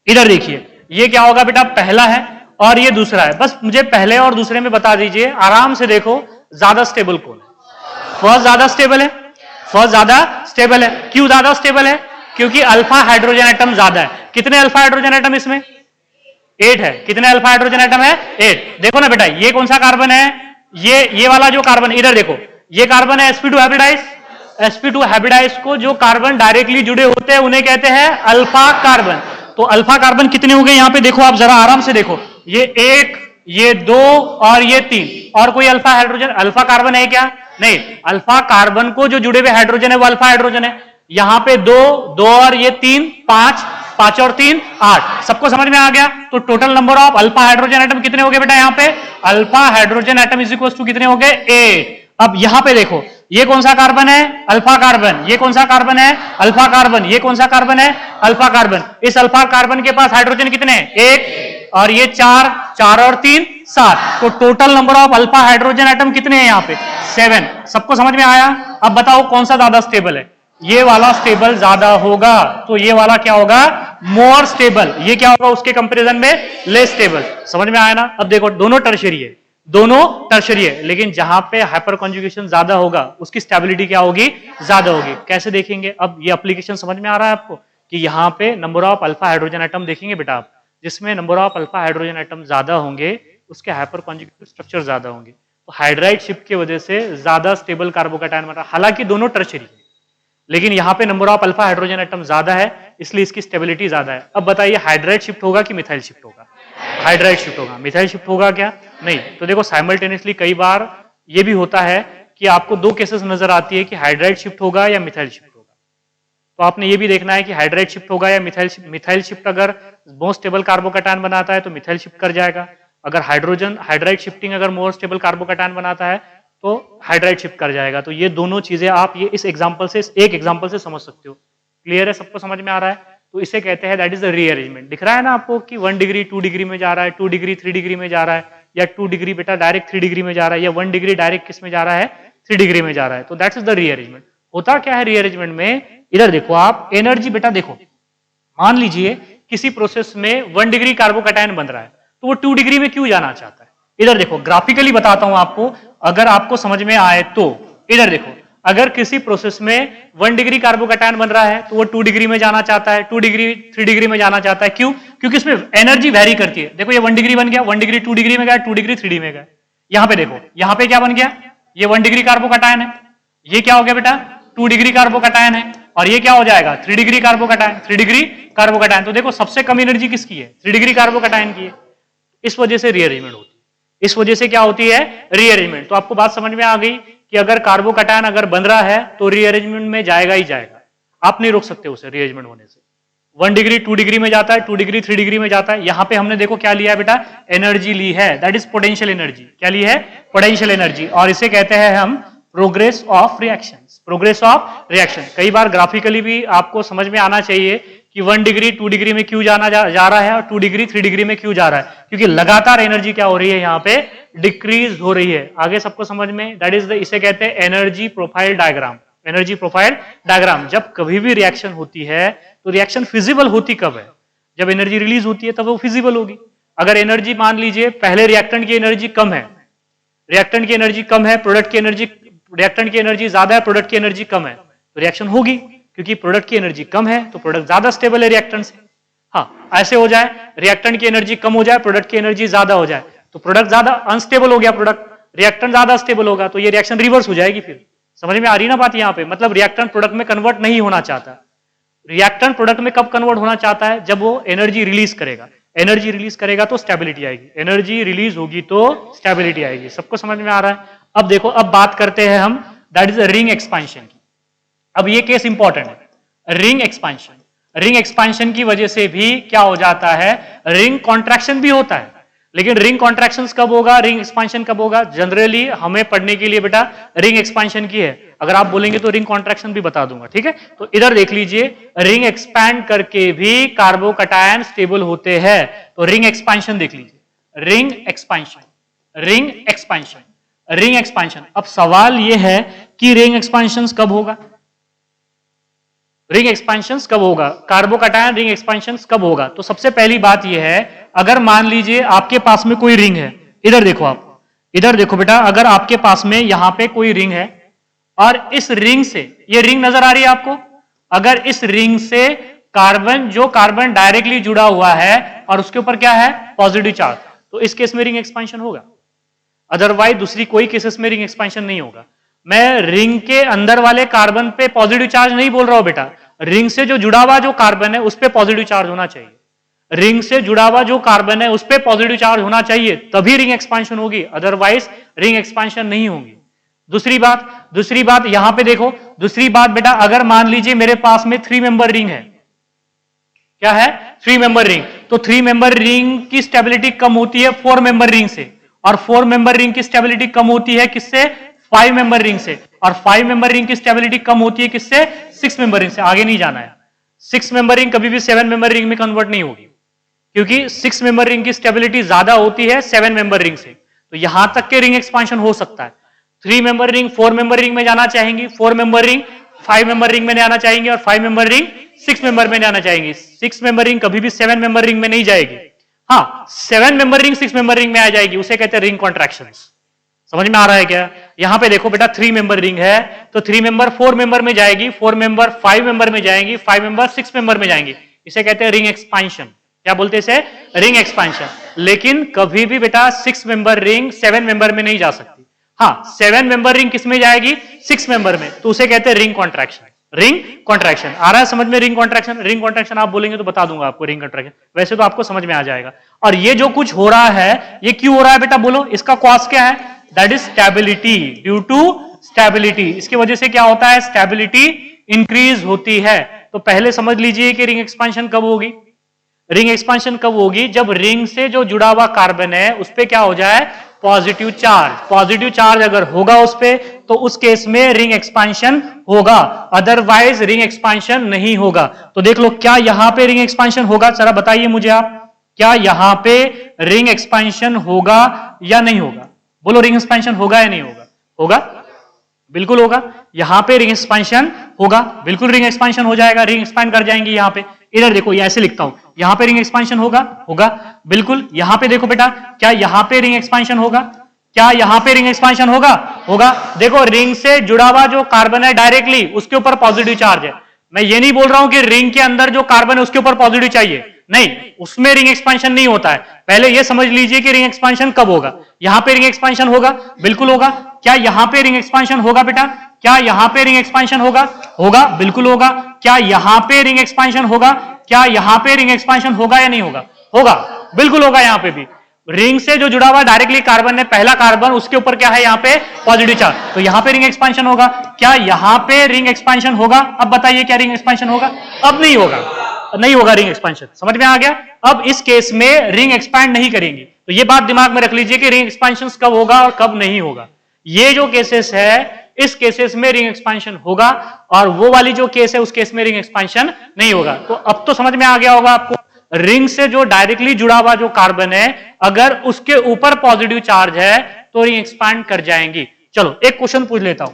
इधर देखिए ये क्या होगा बेटा, पहला है और ये दूसरा है। बस मुझे पहले और दूसरे में बता दीजिए, आराम से देखो ज्यादा स्टेबल कौन है। फर्स्ट ज्यादा स्टेबल है, फर्स्ट ज्यादा स्टेबल है। क्यों ज्यादा स्टेबल है, क्योंकि अल्फा हाइड्रोजन एटम ज्यादा है। कितने अल्फा हाइड्रोजन एटम इसमें? 8 है। कितने अल्फा हाइड्रोजन एटम है? 8। देखो ना बेटा, ये कौन सा कार्बन है? ये वाला जो कार्बन, इधर देखो, ये कार्बन है sp2 हाइब्रिडाइज। sp2 हाइब्रिडाइज को जो कार्बन डायरेक्टली जुड़े होते हैं उन्हें कहते हैं अल्फा कार्बन। तो अल्फा कार्बन कितने हो गए यहां पे? देखो आप जरा आराम से देखो, ये 1, ये 2 और ये 3। और कोई अल्फा हाइड्रोजन, अल्फा कार्बन है क्या? नहीं। अल्फा कार्बन को जो जुड़े हुए हाइड्रोजन है वो अल्फा हाइड्रोजन है। यहां पे 2 और ये 3, 5 और 3 8। सबको समझ में आ गया? तो total number of alpha hydrogen atom कितने हो गए बेटा यहां पे? Alpha hydrogen atom is equal to कितने हो गए? 8। अब यहां पे देखो, ये कौन सा कार्बन है? Alpha carbon. ये कौन सा कार्बन है? Alpha carbon. ये कौन सा कार्बन है? Alpha carbon. इस अल्फा कार्बन के पास हाइड्रोजन कितने हैं? 1 और ये 4 और 3 7। तो total number of alpha hydrogen atom कितने हैं यहां पे? 7। सबको समझ में आया? अब बताओ कौन सा ज्यादा स्टेबल है? ये वाला स्टेबल ज्यादा होगा, तो ये वाला क्या होगा? More stable. ये क्या होगा उसके कंपैरिजन में? Less stable. समझ में आया ना? अब देखो, दोनों टर्शियरी है, दोनों टर्शियरी है, लेकिन जहां पे हाइपर कॉन्जुगेशन ज्यादा होगा उसकी स्टेबिलिटी क्या होगी? ज्यादा होगी। कैसे देखेंगे? अब ये एप्लीकेशन समझ में आ रहा है आपको कि यहां पे number of alpha hydrogen atom देखेंगे बेटा आप, जिसमें number of alpha hydrogen atom ज्यादा होंगे उसके हाइपर कॉन्जुगेटेड स्ट्रक्चर ज्यादा होंगे। तो हाइड्राइड शिफ्ट की वजह से ज्यादा स्टेबल कार्बोकैटायन बन रहा है। हालांकि दोनों टर्शियरी है, लेकिन यहां पे number of alpha hydrogen atom ज्यादा है, इसलिए इसकी स्टेबिलिटी ज्यादा है। अब बताइए, हाइड्राइड शिफ्ट होगा कि मिथाइल शिफ्ट होगा? हाइड्राइड शिफ्ट होगा। मिथाइल शिफ्ट होगा क्या? नहीं। तो देखो, साइमल्टेनियसली कई बार ये भी होता है कि आपको 2 केसेस नजर आती है कि हाइड्राइड शिफ्ट होगा या मिथाइल शिफ्ट होगा। तो आपने ये भी देखना है कि हाइड्राइड शिफ्ट होगा या मिथाइल शिफ्ट अगर मोस्ट स्टेबल कार्बोकैटायन बनाता है तो मिथाइल शिफ्ट कर जाएगा। अगर हाइड्राइड शिफ्टिंग अगर मोर स्टेबल कार्बोकैटायन बनाता है तो हाइड्राइड शिफ्ट कर जाएगा। तो ये दोनों चीजें आप ये इस एग्जांपल से, एक एग्जांपल से समझ सकते हो। क्लियर है? सबको समझ में आ रहा है? तो इसे कहते हैं दैट इज द रीअरेंजमेंट। दिख रहा है ना आपको कि 1 डिग्री 2 डिग्री में जा रहा है, 2 डिग्री 3 डिग्री में जा रहा है, या 2 डिग्री बेटा डायरेक्ट 3 डिग्री में जा रहा है, या 1 डिग्री डायरेक्ट किस में जा रहा है? 3 डिग्री में जा रहा है। तो दैट इज द रीअरेंजमेंट। होता क्या है रीअरेंजमेंट में? इधर देखो आप, एनर्जी बेटा देखो, मान लीजिए किसी प्रोसेस में 1 डिग्री कार्बोकैटायन बन रहा है, तो वो 2 डिग्री में क्यों जाना चाहता है? इधर देखो, ग्राफिकली बताता हूं आपको, अगर आपको समझ में आए तो। इधर देखो, अगर किसी प्रोसेस में 1 डिग्री कार्बोकैटायन बन रहा है तो वो 2 डिग्री में जाना चाहता है, 2 डिग्री 3 डिग्री में जाना चाहता है। क्यों? क्योंकि इसमें एनर्जी वेरी करती है। देखो, ये 1 डिग्री बन गया, 1 डिग्री 2 डिग्री में गया, 2 डिग्री 3 डिग्री में गया। यहां पे देखो, यहां पे क्या बन गया? ये 1 डिग्री कार्बोकैटायन है। ये क्या हो गया बेटा? 2 डिग्री कार्बोकैटायन है। और ये क्या हो जाएगा? 3 डिग्री कार्बोकैटायन। 3 degree carbocation. तो देखो, सबसे कम एनर्जी किसकी है? 3 डिग्री कार्बोकैटायन की है। इस वजह से रीअरेंजमेंट होती है। इस वजह से क्या होती है? रीअरेंजमेंट। तो आपको बात समझ में आ गई कि अगर कार्बोकैटायन अगर बन रहा है तो रीअरेंजमेंट में जाएगा ही जाएगा। आप नहीं रोक सकते उसे रीअरेंजमेंट होने से। 1 डिग्री 2 डिग्री में जाता है, 2 डिग्री 3 डिग्री में जाता है। यहां पे हमने देखो क्या लिया है बेटा? एनर्जी ली है, दैट इज पोटेंशियल एनर्जी। क्या ली है? Potential energy. और इसे कहते हैं हम progress of reaction. Progress of reaction कई बार ग्राफिकली भी आपको समझ में आना चाहिए कि 1 डिग्री 2 डिग्री में क्यों जाना जा रहा है और 2 डिग्री 3 डिग्री में क्यों जा रहा है, क्योंकि लगातार एनर्जी क्या हो रही है? यहाँ पे डिक्रीज हो रही है। आगे सबको समझ में? दैट इज इसे कहते हैं energy profile diagram. Energy profile diagram. जब कभी भी रिएक्शन होती है तो रिएक्शन फिजिबल होती कब है? जब एनर्जी रिलीज होती है तब वो फिजिबल होगी। अगर एनर्जी मान लीजिए पहले रिएक्टेंट की एनर्जी कम है, रिएक्टेंट की एनर्जी कम है, प्रोडक्ट की एनर्जी, रिएक्टेंट की एनर्जी ज्यादा है, प्रोडक्ट की एनर्जी कम है, तो रिएक्शन होगी। क्योंकि प्रोडक्ट की एनर्जी कम है तो प्रोडक्ट ज्यादा स्टेबल है रिएक्टेंट से। हाँ, ऐसे हो जाए रिएक्टेंट की एनर्जी कम हो जाए, प्रोडक्ट की एनर्जी ज्यादा हो जाए, तो प्रोडक्ट ज्यादा अनस्टेबल हो गया, प्रोडक्ट, रिएक्टेंट ज्यादा स्टेबल होगा, तो ये रिएक्शन रिवर्स हो जाएगी। फिर समझ में आ रही ना बात यहाँ पे? मतलब रिएक्टेंट प्रोडक्ट में कन्वर्ट नहीं होना चाहता। रिएक्टेंट प्रोडक्ट में कब कन्वर्ट होना चाहता है? जब वो एनर्जी रिलीज करेगा। एनर्जी रिलीज करेगा तो स्टेबिलिटी आएगी, एनर्जी रिलीज होगी तो स्टेबिलिटी आएगी। सबको समझ में आ रहा है? अब देखो, अब बात करते हैं हम दैट इज रिंग एक्सपेंशन की। अब ये केस इंपॉर्टेंट है, रिंग एक्सपेंशन। रिंग एक्सपेंशन की वजह से भी क्या हो जाता है? रिंग कॉन्ट्रैक्शन भी होता है। लेकिन रिंग कॉन्ट्रैक्शन कब होगा, रिंग एक्सपेंशन कब होगा? जनरली हमें पढ़ने के लिए बेटा रिंग एक्सपेंशन की है। अगर आप बोलेंगे तो रिंग कॉन्ट्रैक्शन भी बता दूंगा, ठीक है? तो इधर देख लीजिए, रिंग एक्सपैंड करके भी कार्बोकैटायन स्टेबल होते हैं। तो रिंग एक्सपेंशन देख लीजिए, ring expansion, ring expansion, ring expansion. अब सवाल यह है कि रिंग एक्सपेंशन कब होगा? रिंग एक्सपेंशन कब होगा? कार्बोकैटायन रिंग एक्सपेंशन कब होगा? तो सबसे पहली बात यह है, अगर मान लीजिए आपके पास में कोई रिंग है, इधर देखो आप, इधर देखो बेटा, अगर आपके पास में यहां पे कोई रिंग है और इस रिंग से, ये रिंग नजर आ रही है आपको, अगर इस रिंग से कार्बन, जो कार्बन डायरेक्टली जुड़ा हुआ है और उसके ऊपर क्या है, पॉजिटिव चार्ज, तो इस केस में रिंग एक्सपांशन होगा। अदरवाइज दूसरी कोई केसेस में रिंग एक्सपांशन नहीं होगा। मैं रिंग के अंदर वाले कार्बन पे पॉजिटिव चार्ज नहीं बोल रहा हूं बेटा, रिंग से जो जुड़ा हुआ जो कार्बन है उस पे पॉजिटिव चार्ज होना चाहिए। रिंग से जुड़ा हुआ जो कार्बन है उस पे पॉजिटिव चार्ज होना चाहिए, तभी रिंग एक्सपांशन होगी, अदरवाइज रिंग एक्सपांशन नहीं होगी। दूसरी बात यहां पे देखो, दूसरी बात बेटा, अगर मान लीजिए मेरे पास में 3 मेंबर रिंग है, क्या है, 3 मेंबर रिंग, तो 3 मेंबर रिंग की स्टेबिलिटी कम होती है 4 मेंबर रिंग से, और 4 मेंबर रिंग की स्टेबिलिटी कम होती है किससे, 5 मेंबर रिंग से, और 5 मेंबर रिंग की स्टेबिलिटी कम होती है किससे, 6 मेंबर रिंग से। आगे नहीं जाना है, 6 मेंबर रिंग कभी भी 7 मेंबर रिंग में कन्वर्ट नहीं होगी, क्योंकि 6 मेंबर रिंग की स्टेबिलिटी ज्यादा होती है 7 मेंबर रिंग से। तो यहां तक के रिंग एक्सपांशन हो सकता है। 3 मेंबर रिंग 4 मेंबर रिंग में जाना चाहेंगी, 4 मेंबर रिंग 5 मेंबर रिंग में जाना चाहेंगे, और 5 मेंबर रिंग 6 मेंबर में जाना चाहेंगी। 6 मेंबर रिंग कभी भी 7 मेंबर रिंग में नहीं जाएगी। हाँ, 7 मेंबर रिंग 6 मेंबर रिंग में आ जाएगी, उसे कहते हैं रिंग कॉन्ट्रैक्शन। समझ में आ रहा है क्या? यहां पे देखो बेटा, 3 मेंबर रिंग है तो 3 मेंबर 4 मेंबर में जाएगी, 4 मेंबर 5 मेंबर में जाएंगी, 5 मेंबर 6 मेंबर में जाएंगी, इसे कहते हैं रिंग एक्सपांशन। क्या बोलते हैं इसे? Ring expansion. लेकिन कभी भी बेटा 6 मेंबर रिंग 7 मेंबर में नहीं जा सकती। हाँ, 7 मेंबर रिंग किस में जाएगी? 6 मेंबर में, तो उसे कहते हैं रिंग कॉन्ट्रैक्शन। रिंग कॉन्ट्रैक्शन आ रहा है समझ में? रिंग कॉन्ट्रैक्शन, रिंग कॉन्ट्रैक्शन आप बोलेंगे तो बता दूंगा आपको रिंग कॉन्ट्रैक्शन, वैसे तो आपको समझ में आ जाएगा। और ये जो कुछ हो रहा है ये क्यों हो रहा है बेटा, बोलो? इसका कॉज क्या है? That is stability, due to stability. इसकी वजह से क्या होता है? स्टेबिलिटी इंक्रीज होती है। तो पहले समझ लीजिए कि रिंग एक्सपांशन कब होगी। रिंग एक्सपांशन कब होगी? जब रिंग से जो जुड़ा हुआ कार्बन है उस पे क्या हो जाए? Positive charge. पॉजिटिव चार्ज अगर होगा उस पे तो उस केस में रिंग एक्सपांशन होगा, अदरवाइज रिंग एक्सपांशन नहीं होगा। तो देख लो, क्या यहां पे रिंग एक्सपांशन होगा? जरा बताइए मुझे आप, क्या यहां पे रिंग एक्सपांशन होगा या नहीं होगा? बोलो, रिंग एक्सपांशन होगा या नहीं होगा? होगा, बिल्कुल होगा। यहां पे रिंग एक्सपांशन होगा, बिल्कुल रिंग एक्सपांशन हो जाएगा, रिंग एक्सपांड कर जाएंगे। यहां पे इधर देखो, ये ऐसे लिखता हूं, यहां पे रिंग एक्सपांशन होगा, होगा बिल्कुल। यहां पे देखो बेटा, क्या यहां पे रिंग एक्सपांशन होगा? क्या यहां पे रिंग एक्सपांशन होगा? होगा। देखो, रिंग से जुड़ा हुआ जो कार्बन है डायरेक्टली उसके ऊपर पॉजिटिव चार्ज है। मैं ये नहीं बोल रहा हूं कि रिंग के अंदर जो कार्बन है उसके ऊपर पॉजिटिव चाहिए, नहीं, उसमें रिंग एक्सपांशन नहीं होता है। पहले ये समझ लीजिए कि रिंग एक्सपांशन कब होगा। यहां पे रिंग एक्सपांशन होगा, बिल्कुल होगा। क्या यहां पे रिंग एक्सपांशन होगा बेटा? क्या यहां पे रिंग एक्सपांशन होगा? होगा, बिल्कुल होगा। क्या यहां पे रिंग एक्सपांशन होगा? क्या यहां पे रिंग एक्सपांशन होगा या नहीं होगा? होगा, बिल्कुल होगा। यहां पे भी रिंग से जो जुड़ा हुआ डायरेक्टली कार्बन है, पहला कार्बन, उसके ऊपर क्या है? यहां पे पॉजिटिव चार्ज, तो यहां पे रिंग एक्सपांशन होगा। क्या यहां पे रिंग एक्सपांशन होगा? अब बताइए, क्या रिंग एक्सपांशन होगा? अब नहीं होगा, नहीं होगा रिंग एक्सपांशन। समझ में आ गया? अब इस केस में रिंग एक्सपैंड नहीं करेंगे। तो ये बात दिमाग में रख लीजिए कि रिंग एक्सपांशन कब होगा और कब नहीं होगा। ये जो केसेस है, इस केसेस में रिंग एक्सपांशन होगा, और वो वाली जो केस है उस केस में रिंग एक्सपांशन नहीं होगा। तो अब तो समझ में आ गया होगा आपको, रिंग से जो डायरेक्टली जुड़ा हुआ जो कार्बन है, अगर उसके ऊपर पॉजिटिव चार्ज है तो रिंग एक्सपैंड कर जाएंगी। चलो एक क्वेश्चन पूछ लेता हूं,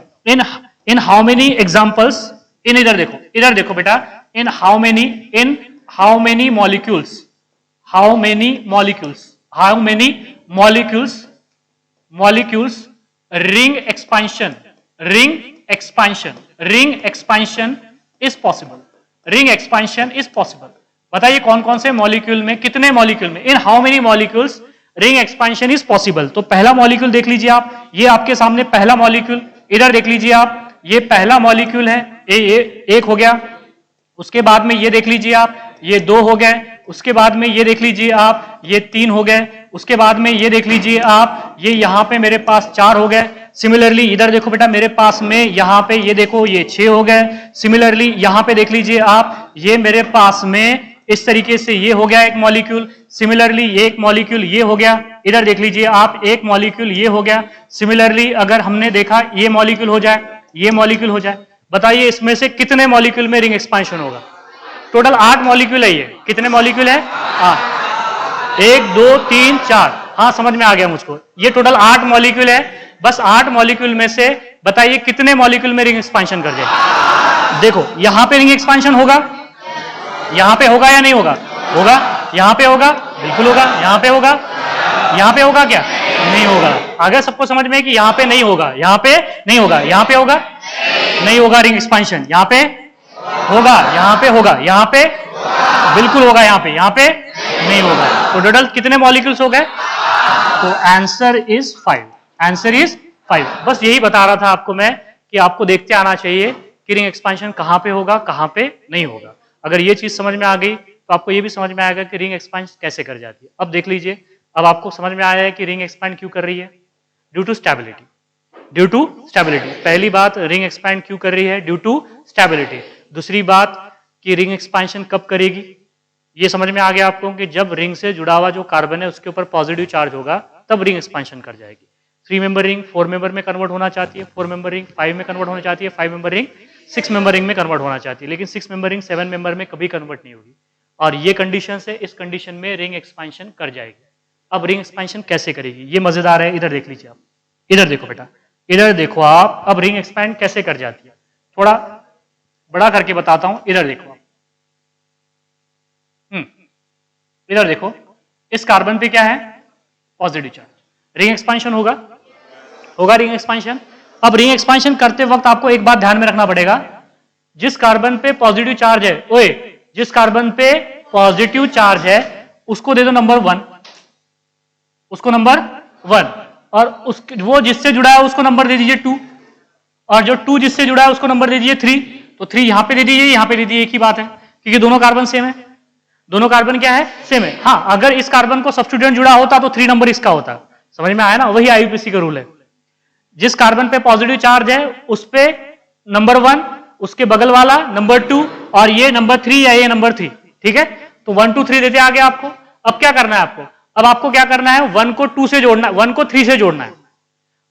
इन हाउ मेनी एग्जांपल्स, इधर देखो, इधर देखो बेटा, in how many molecules, how many molecules ring expansion is possible, ring expansion is possible. बताइए कौन कौन से मॉलिक्यूल में, कितने मॉलिक्यूल में, in how many molecules ring expansion is possible. तो पहला मॉलिक्यूल देख लीजिए आप, ये आपके सामने पहला मॉलिक्यूल, इधर देख लीजिए आप, ये पहला मॉलिक्यूल है, ये एक हो गया। उसके बाद में ये देख लीजिए आप, ये 2 हो गए। उसके बाद में ये देख लीजिए आप, ये 3 हो गए। उसके बाद में ये देख लीजिए आप, ये यहां पे मेरे पास 4 हो गए। सिमिलरली इधर देखो बेटा, मेरे पास में यहां पे ये देखो, ये 6 हो गए। सिमिलरली यहां पे देख लीजिए आप, ये मेरे पास में इस तरीके से ये हो गया एक मॉलिक्यूल। सिमिलरली एक मॉलिक्यूल ये हो गया। इधर देख लीजिए आप, एक मॉलिक्यूल ये हो गया। सिमिलरली अगर हमने देखा ये मॉलिक्यूल हो जाए, ये मॉलिक्यूल हो जाए, बताइए इसमें से कितने मॉलिक्यूल में रिंग एक्सपांशन होगा? टोटल 8 मॉलिक्यूल है ये। कितने मॉलिक्यूल है? 8। 1 2 3 4। हाँ, समझ में आ गया मुझको। ये टोटल 8 मॉलिक्यूल है। बस 8 मॉलिक्यूल में से बताइए कितने मॉलिक्यूल में रिंग एक्सपांशन कर जाए? देखो, यहां पे रिंग एक्सपांशन होगा, यहां पे होगा या नहीं होगा? होगा। यहां पे होगा, बिल्कुल होगा। यहां पे होगा, यहां पे होगा क्या? नहीं होगा। अगर सबको समझ में है कि यहां पे नहीं होगा, यहां पे नहीं होगा, यहां पे होगा, नहीं होगा रिंग एक्सपांशन। यहां पे होगा, यहां पे होगा, यहां पे बिल्कुल होगा, यहां पे नहीं होगा। तो टोटल कितने मॉलिक्यूल्स हो गए? तो आंसर इज 5, आंसर इज 5। बस यही बता रहा था आपको मैं कि आपको देखते आना चाहिए कि रिंग एक्सपेंशन कहां पे होगा, कहां पे नहीं होगा। अगर ये चीज समझ में आ गई तो आपको ये भी समझ में आएगा कि रिंग एक्सपेंशन कैसे कर जाती है। अब देख लीजिए, अब आपको समझ में आया है कि रिंग एक्सपेंड क्यों कर रही है, due to stability, due to stability. पहली बात, रिंग एक्सपेंड क्यों कर रही है, ड्यू टू स्टेबिलिटी। दूसरी बात कि रिंग एक्सपेंशन कब करेगी, ये समझ में आ गया आपको कि जब रिंग से जुड़ा हुआ जो कार्बन है उसके ऊपर पॉजिटिव चार्ज होगा तब रिंग एक्सपेंशन कर जाएगी। 3 मेंबर रिंग 4 मेंबर में कन्वर्ट होना चाहती है, 4 मेंबर रिंग 5 में कन्वर्ट होना चाहती है, 5 मेंबर रिंग 6 मेंबर रिंग में कन्वर्ट होना चाहती है, लेकिन 6 मेंबर रिंग 7 मेंबर में कभी कन्वर्ट नहीं होगी। और ये कंडीशन है, इस कंडीशन में रिंग एक्सपेंशन कर जाएगी। अब रिंग एक्सपेंशन कैसे करेगी, ये मजेदार है, इधर देख लीजिए आप, इधर देखो बेटा, इधर देखो आप, अब रिंग एक्सपेंड कैसे कर जाती है, थोड़ा बड़ा करके बताता हूं, इधर देखो आप, इधर देखो, इस कार्बन पे क्या है, पॉजिटिव चार्ज, रिंग एक्सपेंशन होगा, होगा रिंग एक्सपेंशन। अब रिंग एक्सपेंशन करते वक्त आपको एक बात ध्यान में रखना पड़ेगा, जिस कार्बन पे पॉजिटिव चार्ज है, ओए, जिस कार्बन पे पॉजिटिव चार्ज है उसको दे दो नंबर 1, उसको नंबर 1, और उसके वो जिससे जुड़ा है उसको नंबर दे दीजिए 2, और जो 2 जिससे जुड़ा है उसको नंबर दे दीजिए 3। तो 3 यहां पे दे दीजिए, यहां पे दे दीजिए, एक ही बात है, क्योंकि दोनों कार्बन सेम है, दोनों कार्बन क्या है, सेम है। हाँ, अगर इस कार्बन को सब्स्टिट्यूएंट जुड़ा होता तो 3 नंबर इसका होता। समझ में आया ना, वही आईयूपीएसी का रूल है, जिस कार्बन पे पॉजिटिव चार्ज है उस पे नंबर 1, उसके बगल वाला नंबर 2, और ये नंबर 3 या ये नंबर 3, ठीक है। तो 1 2 3 देते आगे आपको। अब क्या करना है आपको, अब आपको क्या करना है, 1 को 2 से जोड़ना है, 1 को 3 से जोड़ना है,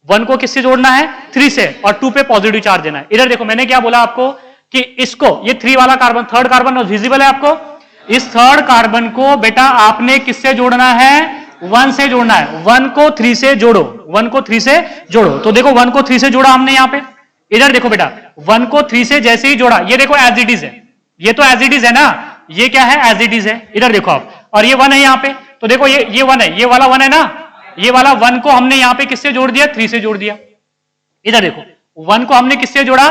1 को किससे जोड़ना है, 3 से, और 2 पे पॉजिटिव चार्ज देना है। इधर देखो, मैंने क्या बोला आपको कि इसको, ये 3 वाला कार्बन, थर्ड कार्बन विजिबल है आपको, इस थर्ड कार्बन को बेटा आपने किससे जोड़ना है, 1 से जोड़ना है। 1 को 3 से जोड़ो, 1 को 3 से जोड़ो। तो देखो 1 को 3 से जोड़ा हमने यहां पे, इधर देखो बेटा, 1 को 3 से जैसे ही जोड़ा, ये देखो एज इट इज है, ये तो एज इट इज है ना, ये क्या है, एज इट इज है, इधर देखो आप, और ये 1 है यहां पे, तो देखो ये 1 है, ये वाला 1 है ना, ये वाला 1 को हमने यहां पे किससे जोड़ दिया, 3 से जोड़ दिया। इधर देखो 1 को हमने किससे जोड़ा,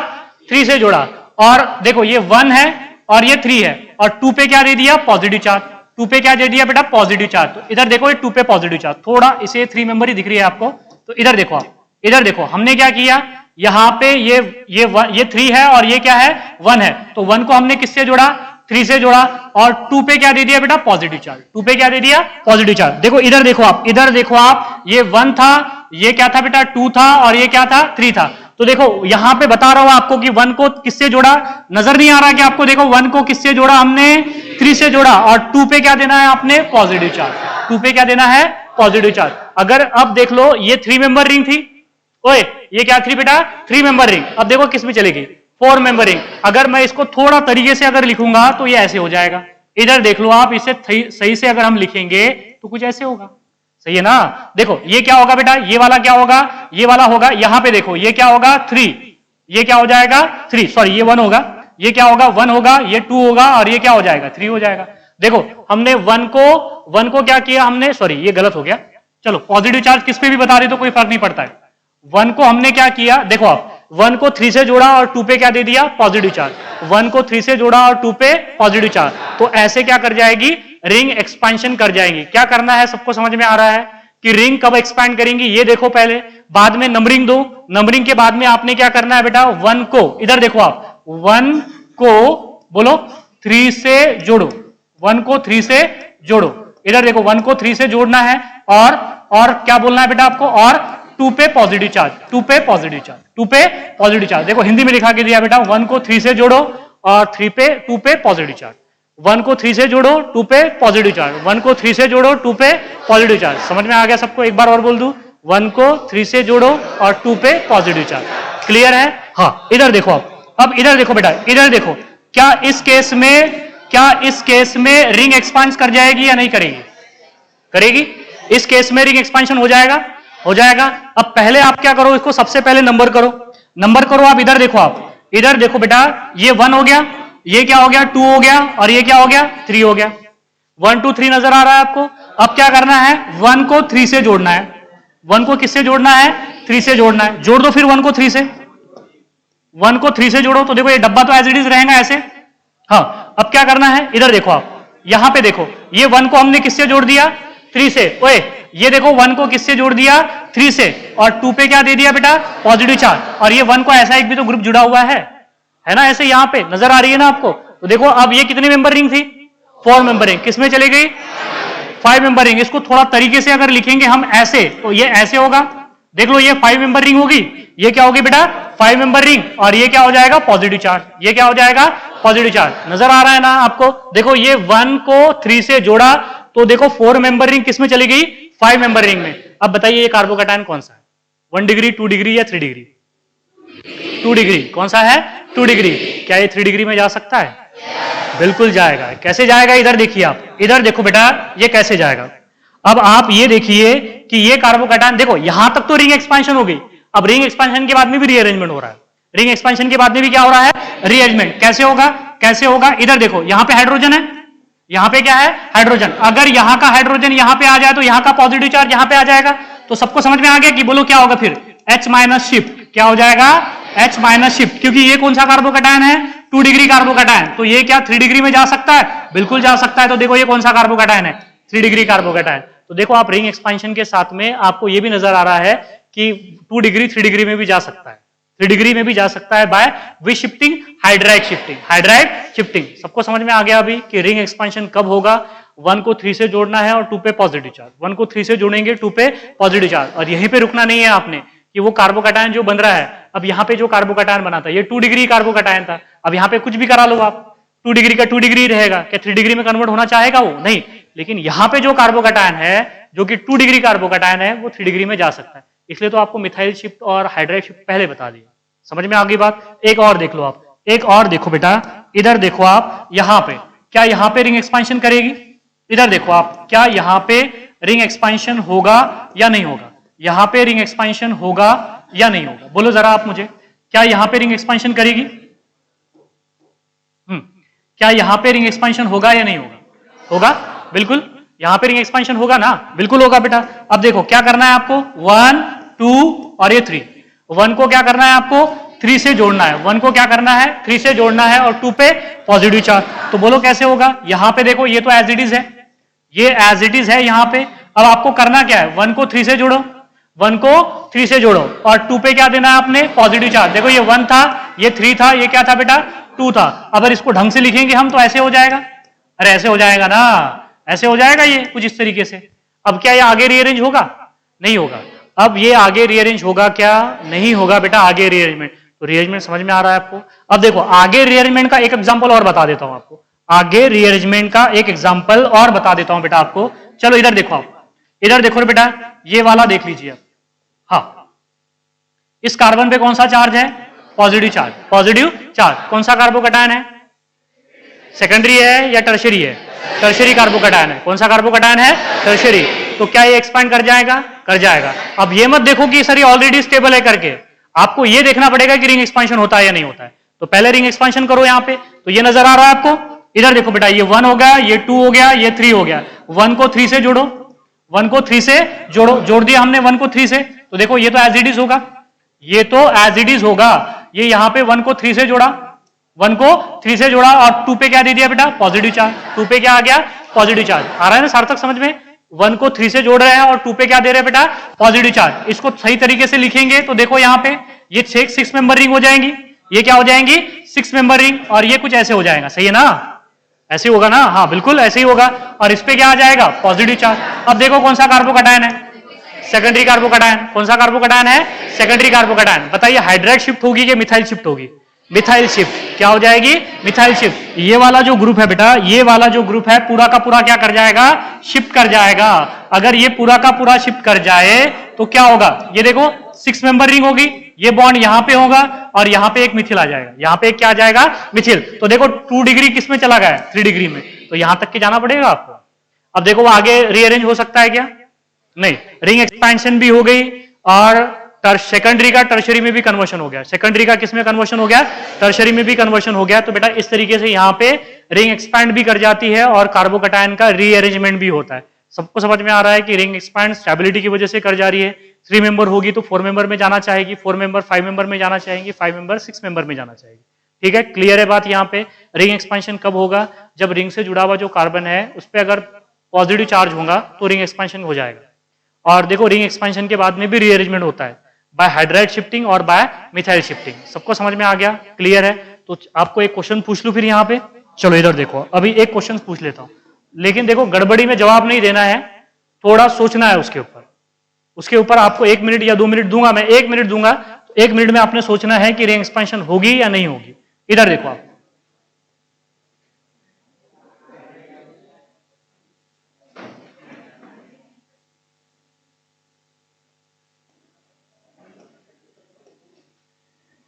3 से जोड़ा, और देखो ये 1 है और ये 3 है, और 2 पे क्या दे दिया, पॉजिटिव चार्ज, 2 पे क्या दे दिया बेटा, पॉजिटिव चार्ज। तो इधर देखो ये 2 पे पॉजिटिव चार्ज, थोड़ा इसे 3 मेंबर ही दिख रही है आपको, तो इधर देखो आप, इधर देखो हमने क्या किया, यहां पे ये 3 है और ये क्या है, 1 है, तो 1 को हमने किससे जोड़ा, 3 से जोड़ा, और 2 पे क्या दे दिया बेटा, पॉजिटिव चार्ज, 2 पे क्या दे दिया, पॉजिटिव चार्ज। देखो इधर देखो आप, इधर देखो आप, ये 1 था, ये क्या था बेटा, 2 था, और ये क्या था, 3 था। तो देखो यहां पे बता रहा हूं आपको कि 1 को किससे जोड़ा, नजर नहीं आ रहा कि आपको, देखो 1 को किससे जोड़ा हमने, 3 से जोड़ा, और 2 पे क्या देना है आपने, पॉजिटिव चार्ज, 2 पे क्या देना है, पॉजिटिव चार्ज। अगर अब देख लो ये 3 मेंबर रिंग थी, ओए ये क्या थी बेटा, 3 मेंबर रिंग, अब देखो किस में चलेगी, 4 मेंबर रिंग। अगर मैं इसको थोड़ा तरीके से अगर लिखूंगा तो ये ऐसे हो जाएगा, इधर देख लो आप, इसे सही से अगर हम लिखेंगे तो कुछ ऐसे होगा, सही है ना। देखो ये क्या होगा बेटा, ये वाला क्या होगा, ये वाला होगा, यहां पे देखो ये क्या होगा, 3, ये क्या हो जाएगा, 3, सॉरी ये 1 होगा, ये क्या होगा, 1 होगा, ये 2 होगा, और ये क्या हो जाएगा, 3 हो जाएगा। देखो हमने 1 को क्या किया हमने, सॉरी ये गलत हो गया, चलो पॉजिटिव चार्ज किस पे भी बता रही तो कोई फर्क नहीं पड़ता है। 1 को हमने क्या किया, देखो आप 1 को 3 से जोड़ा और 2 पे क्या दे दिया, पॉजिटिव चार्ज, 1 को 3 से जोड़ा और 2 पे पॉजिटिव चार्ज, तो ऐसे क्या कर जाएगी, रिंग एक्सपेंशन कर जाएंगी। क्या करना है, सबको समझ में आ रहा है कि रिंग कब एक्सपैंड करेंगी, ये देखो पहले, बाद में नंबरिंग दो, नंबरिंग के बाद में आपने क्या करना है बेटा, 1 को, इधर देखो आप, 1 को बोलो 3 से जोड़ो, 1 को 3 से जोड़ो, इधर देखो 1 को 3 से जोड़ना है, और क्या बोलना है बेटा आपको, और 2 पे पॉजिटिव चार्ज, 2 पे पॉजिटिव चार्ज, 2 पे पॉजिटिव चार्ज। देखो हिंदी में लिखा के दिया बेटा, 1 को 3 से जोड़ो और 2 पे पॉजिटिव चार्ज, 1 को 3 से जोड़ो, 2 पे पॉजिटिव चार्ज, 1 को 3 से जोड़ो, 2 पे पॉजिटिव चार्ज। समझ में आ गया सबको, एक बार और बोल दूं, 1 को 3 से जोड़ो और 2 पे पॉजिटिव चार्ज। क्लियर है, हाँ इधर देखो अब इधर देखो बेटा, इधर देखो, क्या इस केस में रिंग एक्सपांड कर जाएगी या नहीं करेगी, करेगी, इस केस में रिंग एक्सपेंशन हो जाएगा, हो जाएगा। अब पहले आप क्या करो, इसको सबसे पहले नंबर करो, नंबर करो आप, इधर देखो आप, इधर देखो बेटा, ये 1 हो गया, ये क्या हो गया, 2 हो गया, और ये क्या हो गया, 3 हो गया, 1 2 3 नजर आ रहा है आपको। अब क्या करना है, 1 को 3 से जोड़ना है, 1 को किससे जोड़ना है, 3 से जोड़ना है, जोड़ दो फिर 1 को 3 से, 1 को 3 से जोड़ो तो देखो ये डब्बा तो एज इट इज रहेगा ऐसे। हाँ, अब क्या करना है, इधर देखो आप, यहां पे देखो, ये 1 को हमने किससे जोड़ दिया, 3 से। ओए, ये देखो 1 को किससे जोड़ दिया, 3 से, और 2 पे क्या दे दिया बेटा, पॉजिटिव चार्ज। और ये 1 को ऐसा एक भी तो ग्रुप जुड़ा हुआ है ना, ऐसे यहां पे नजर आ रही है ना आपको। तो देखो अब ये कितने मेंबर रिंग थी, 4 मेंबर रिंग, किसमें चली गई, 5 मेंबर रिंग। इसको थोड़ा तरीके से अगर लिखेंगे हम ऐसे, तो ये ऐसे होगा, देख लो ये 5 मेंबर रिंग होगी, ये क्या होगी बेटा, 5 मेंबर रिंग, और ये क्या हो जाएगा, पॉजिटिव चार्ज। ये क्या हो जाएगा, पॉजिटिव चार्ज। नजर आ रहा है ना आपको। देखो ये 1 को 3 से जोड़ा तो देखो 4 मेंबर रिंग किसमें चली गई, 5 मेंबर रिंग में। अब बताइए ये कार्बोकैटायन कौन सा है, 1 डिग्री, 2 डिग्री या 3 डिग्री, 2 डिग्री। कौन सा है, 2 डिग्री। क्या ये 3 डिग्री में जा सकता है, बिल्कुल जाएगा। कैसे जाएगा, इधर देखिए आप, इधर देखो बेटा, ये कैसे जाएगा। अब आप ये देखिए कि ये कार्बोकैटायन, देखो यहां तक तो रिंग एक्सपेंशन हो गई, अब रिंग एक्सपेंशन के बाद में भी रीअरेंजमेंट हो रहा है। रिंग एक्सपेंशन के बाद में भी क्या हो रहा है, रीअरेंजमेंट। कैसे होगा, कैसे होगा, इधर देखो, यहां पे हाइड्रोजन है, यहां पे क्या है, हाइड्रोजन। अगर यहां का हाइड्रोजन यहां पे आ जाए तो यहां का पॉजिटिव चार्ज यहां पे आ जाएगा। तो सबको समझ में आ गया कि बोलो क्या होगा फिर, H माइनस शिफ्ट। क्या हो जाएगा, H माइनस शिफ्ट, क्योंकि ये कौन सा कार्बोकैटायन है, 2 डिग्री कार्बोकैटायन। तो ये क्या 3 डिग्री में जा सकता है, बिल्कुल जा सकता है। तो देखो ये कौन सा कार्बोकैटायन है, 3 डिग्री कार्बोकैटायन। तो देखो आप रिंग एक्सपेंशन के साथ में आपको ये भी नजर आ रहा है कि 2 डिग्री 3 डिग्री में भी जा सकता है, 3 डिग्री में भी जा सकता है by which shifting, hydride shifting, hydride shifting. सबको समझ में आ गया अभी कि रिंग एक्सपेंशन कब होगा, 1 को 3 से जोड़ना है और 2 पे पॉजिटिव चार्ज, 1 को 3 से जोड़ेंगे, 2 पे पॉजिटिव चार्ज। और यहीं पे रुकना नहीं है आपने कि वो कार्बोकैटायन जो बन रहा है, अब यहां पे जो कार्बोकैटायन बना था ये 2 डिग्री कार्बोकैटायन था, अब यहां पे कुछ भी करा लो आप, 2 डिग्री का 2 डिग्री रहेगा। क्या 3 डिग्री में कन्वर्ट होना चाहेगा वो, नहीं। लेकिन यहां पे जो कार्बोकैटायन है जो कि 2 डिग्री कार्बोकैटायन है वो 3 डिग्री में जा सकता है। इसलिए तो आपको मिथाइल शिफ्ट और हाइड्राइड शिफ्ट पहले बता दिया। समझ में आ गई बात। एक और देख लो आप, एक और देखो बेटा, इधर देखो आप, यहां पे क्या यहां पे रिंग एक्सपेंशन करेगी, इधर देखो आप, क्या यहां पे रिंग एक्सपेंशन होगा या नहीं होगा, यहां पे रिंग एक्सपेंशन होगा या नहीं होगा, बोलो जरा आप मुझे, क्या यहां पे रिंग एक्सपेंशन करेगी, क्या यहां पे रिंग एक्सपेंशन होगा या नहीं होगा, होगा, बिल्कुल यहां पे रिंग एक्सपेंशन होगा ना, बिल्कुल होगा बेटा। अब देखो क्या करना है आपको, 1 2 और ये 3, 1 को क्या करना है आपको 3 से जोड़ना है, 1 को क्या करना है 3 से जोड़ना है और 2 पे पॉजिटिव चार्ज। तो बोलो कैसे होगा, यहां पे देखो ये तो एज इट इज है, ये एज इट इज है यहां पे। अब आपको करना क्या है, 1 को 3 से जोड़ो, 1 को 3 से जोड़ो और 2 पे क्या देना है आपने, पॉजिटिव चार्ज। देखो ये 1 था, ये 3 था, ये क्या था बेटा 2 था। अगर इसको ढंग से लिखेंगे हम तो ऐसे हो जाएगा, अरे ऐसे हो जाएगा ना, ऐसे हो जाएगा ये कुछ इस तरीके से। अब क्या ये आगे रीअरेंज होगा, नहीं होगा। अब ये आगे रीअरेंज होगा क्या, नहीं होगा बेटा आगे रीअरेंजमेंट। तो रीअरेंजमेंट समझ में आ रहा है आपको। अब देखो आगे रीअरेंजमेंट का एक एग्जांपल और बता देता हूं आपको, आगे रीअरेंजमेंट का एक एग्जांपल और बता देता हूं बेटा आपको। चलो इधर देखो आप, इधर देखो बेटा, ये वाला देख लीजिए आप। हाँ, इस कार्बन पे कौन सा चार्ज है, पॉजिटिव चार्ज, पॉजिटिव चार्ज। कौन सा कार्बोकैटायन है, सेकेंडरी है या टर्शरी है, टर्शरी कार्बोकैटायन है। कौन सा कार्बोकैटायन है, टर्शरी। तो क्या ये एक्सपांड कर जाएगा, कर जाएगा। अब ये मत देखो कि सर ये ऑलरेडी स्टेबल है करके, आपको ये देखना पड़ेगा कि रिंग एक्सपांशन होता है या नहीं होता है। तो पहले रिंग एक्सपांशन करो यहां पे। तो ये नजर आ रहा है आपको, इधर देखो बेटा, ये 1 हो गया, ये 2 हो गया, ये 3 हो गया। 1 को 3 से जोड़ो, 1 को 3 से जोड़ो, जोड़ दिया हमने 1 को 3 से। तो देखो ये तो एज इट इज होगा, ये तो एज इट इज होगा। ये यहां पे 1 को 3 से जोड़ा, 1 को 3 से जोड़ा और 2 पे क्या दे दिया बेटा, पॉजिटिव चार्ज। 2 पे क्या आ गया, पॉजिटिव चार्ज। आ रहा है ना सार्थक समझ में। 1 को 3 से जोड़ रहे हैं और 2 पे क्या दे रहे हैं बेटा, पॉजिटिव चार्ज। इसको सही तरीके से लिखेंगे तो देखो यहां पे ये 6 मेंबर रिंग हो जाएंगी, ये क्या हो जाएंगी 6 मेंबर रिंग, और ये कुछ ऐसे हो जाएगा, सही है ना, ऐसे होगा ना, हाँ बिल्कुल ऐसे ही होगा। और इस पे क्या आ जाएगा, पॉजिटिव चार्ज। अब देखो कौन सा कार्बोकैटायन है, सेकेंडरी कार्बोकैटायन। कौन सा कार्बोकैटायन है, सेकेंडरी कार्बोकैटायन। बताइए हाइड्राइड शिफ्ट होगी कि मिथाइल शिफ्ट होगी, मिथाइल शिफ्ट। क्या हो जाएगी, मिथाइल शिफ्ट। ये वाला जो ग्रुप है बेटा, ये वाला जो ग्रुप है पूरा का पूरा क्या कर जाएगा, शिफ्ट कर जाएगा। अगर ये पूरा का पूरा शिफ्ट कर जाए तो क्या होगा, ये देखो 6 मेंबर रिंग होगी, ये बॉन्ड यहां पे होगा और यहां पे एक मिथिल आ जाएगा, यहां पे एक क्या आ जाएगा, मिथिल। तो देखो 2 डिग्री किस में चला गया, 3 डिग्री में। तो यहां तक के जाना पड़ेगा आपको। अब देखो वो आगे रीअरेंज हो सकता है क्या, नहीं। रिंग एक्सपेंशन भी हो गई और सेकेंडरी का टर्शरी में भी कन्वर्शन हो गया। सेकेंडरी का किस में कन्वर्शन हो गया, टर्शरी में भी कन्वर्शन हो गया। तो बेटा इस तरीके से यहां पे रिंग एक्सपैंड भी कर जाती है और कार्बोकैटायन का रीअरेंजमेंट भी होता है। सबको समझ में आ रहा है कि रिंग एक्सपैंड स्टेबिलिटी की वजह से कर जा रही है, 3 मेंबर होगी तो 4 मेंबर में जाना चाहेगी, 4 मेंबर 5 मेंबर में जाना चाहेंगी, 5 मेंबर 6 मेंबर में जाना चाहेगी। ठीक है, क्लियर है बात। यहाँ पे रिंग एक्सपेंशन कब होगा? जब रिंग से जुड़ा हुआ जो कार्बन है उस पर अगर पॉजिटिव चार्ज होगा तो रिंग एक्सपेंशन हो जाएगा। और देखो रिंग एक्सपेंशन के बाद में भी रीअरेंजमेंट होता है बाय हाइड्राइड शिफ्टिंग और बाय मिथाइल शिफ्टिंग। सबको समझ में आ गया? क्लियर है? तो आपको एक क्वेश्चन पूछ लूं फिर यहाँ पे। चलो इधर देखो, अभी एक क्वेश्चन पूछ लेता हूं, लेकिन देखो गड़बड़ी में जवाब नहीं देना है, थोड़ा सोचना है उसके ऊपर। उसके ऊपर आपको 1 मिनट या 2 मिनट दूंगा, मैं 1 मिनट दूंगा, तो 1 मिनट में आपने सोचना है कि रिंग एक्सपेंशन होगी या नहीं होगी। इधर देखो आप,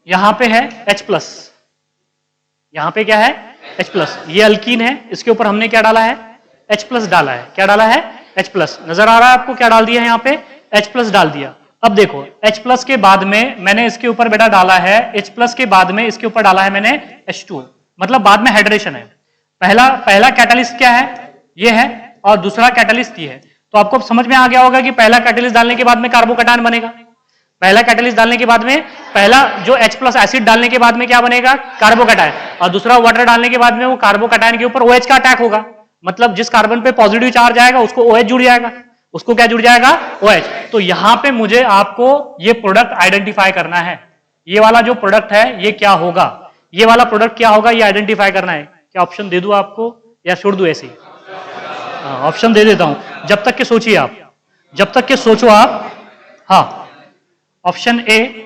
यहां पे है H+, यहां पे क्या है? H+। ये अल्कीन है, इसके ऊपर हमने क्या डाला है? H+ डाला है। क्या डाला है? H+। नजर आ रहा है आपको क्या डाल दिया है? यहाँ पे H+ डाल दिया। अब देखो H+ के बाद में मैंने इसके ऊपर बेटा डाला है, H+ के बाद में इसके ऊपर डाला है मैंने H2, मतलब बाद में हाइड्रेशन है। पहला कैटालिस्ट क्या है? ये है, और दूसरा कैटालिस्ट ये है। तो आपको समझ में आ गया होगा कि पहला कैटालिस्ट डालने के बाद में कार्बोकैटायन बनेगा। पहला कैटालिस्ट डालने के बाद में, पहला जो H+ एसिड डालने के बाद में क्या बनेगा? कार्बोकैटायन। और दूसरा वाटर डालने के बाद में वो कार्बोकैटायन के ऊपर OH का अटैक होगा, मतलब जिस कार्बन पे पॉजिटिव चार्ज आएगा उसको OH जुड़ जाएगा। उसको क्या जुड़ जाएगा? OH। तो यहां पे मुझे आपको ये प्रोडक्ट आइडेंटिफाई करना है। ये वाला जो प्रोडक्ट है ये क्या होगा? ये वाला प्रोडक्ट क्या होगा ये आइडेंटिफाई करना है। क्या ऑप्शन दे दूं आपको या छोड़ दूं ऐसे ही? ऑप्शन दे देता हूं, जब तक के सोचिए आप, जब तक के सोचो आप। हाँ, ऑप्शन ए,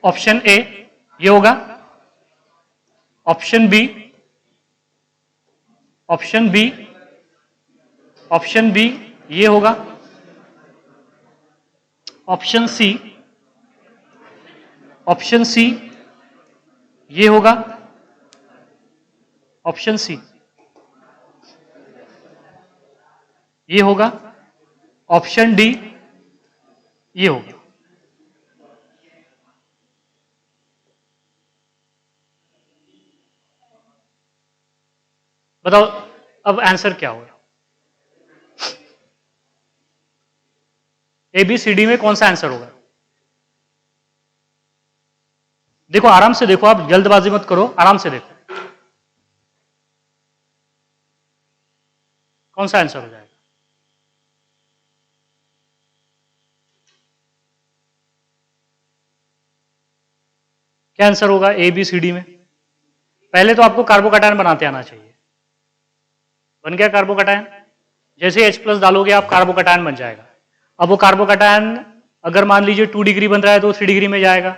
ऑप्शन ए ये होगा, option B, option B, option B ये होगा, ऑप्शन सी, ऑप्शन सी ये होगा, ऑप्शन सी ये होगा, ऑप्शन डी ये होगा। बताओ अब आंसर क्या होगा? ABCD में कौन सा आंसर होगा? देखो आराम से देखो, आप जल्दबाजी मत करो, आराम से देखो कौन सा आंसर हो जाएगा। क्या आंसर होगा ABCD में? पहले तो आपको कार्बोकैटायन बनाते आना चाहिए। बन गया कार्बोकैटायन, जैसे H+ डालोगे आप कार्बोकैटायन बन जाएगा। अब वो कार्बोकैटायन अगर मान लीजिए 2 डिग्री बन रहा है तो 3 डिग्री में जाएगा,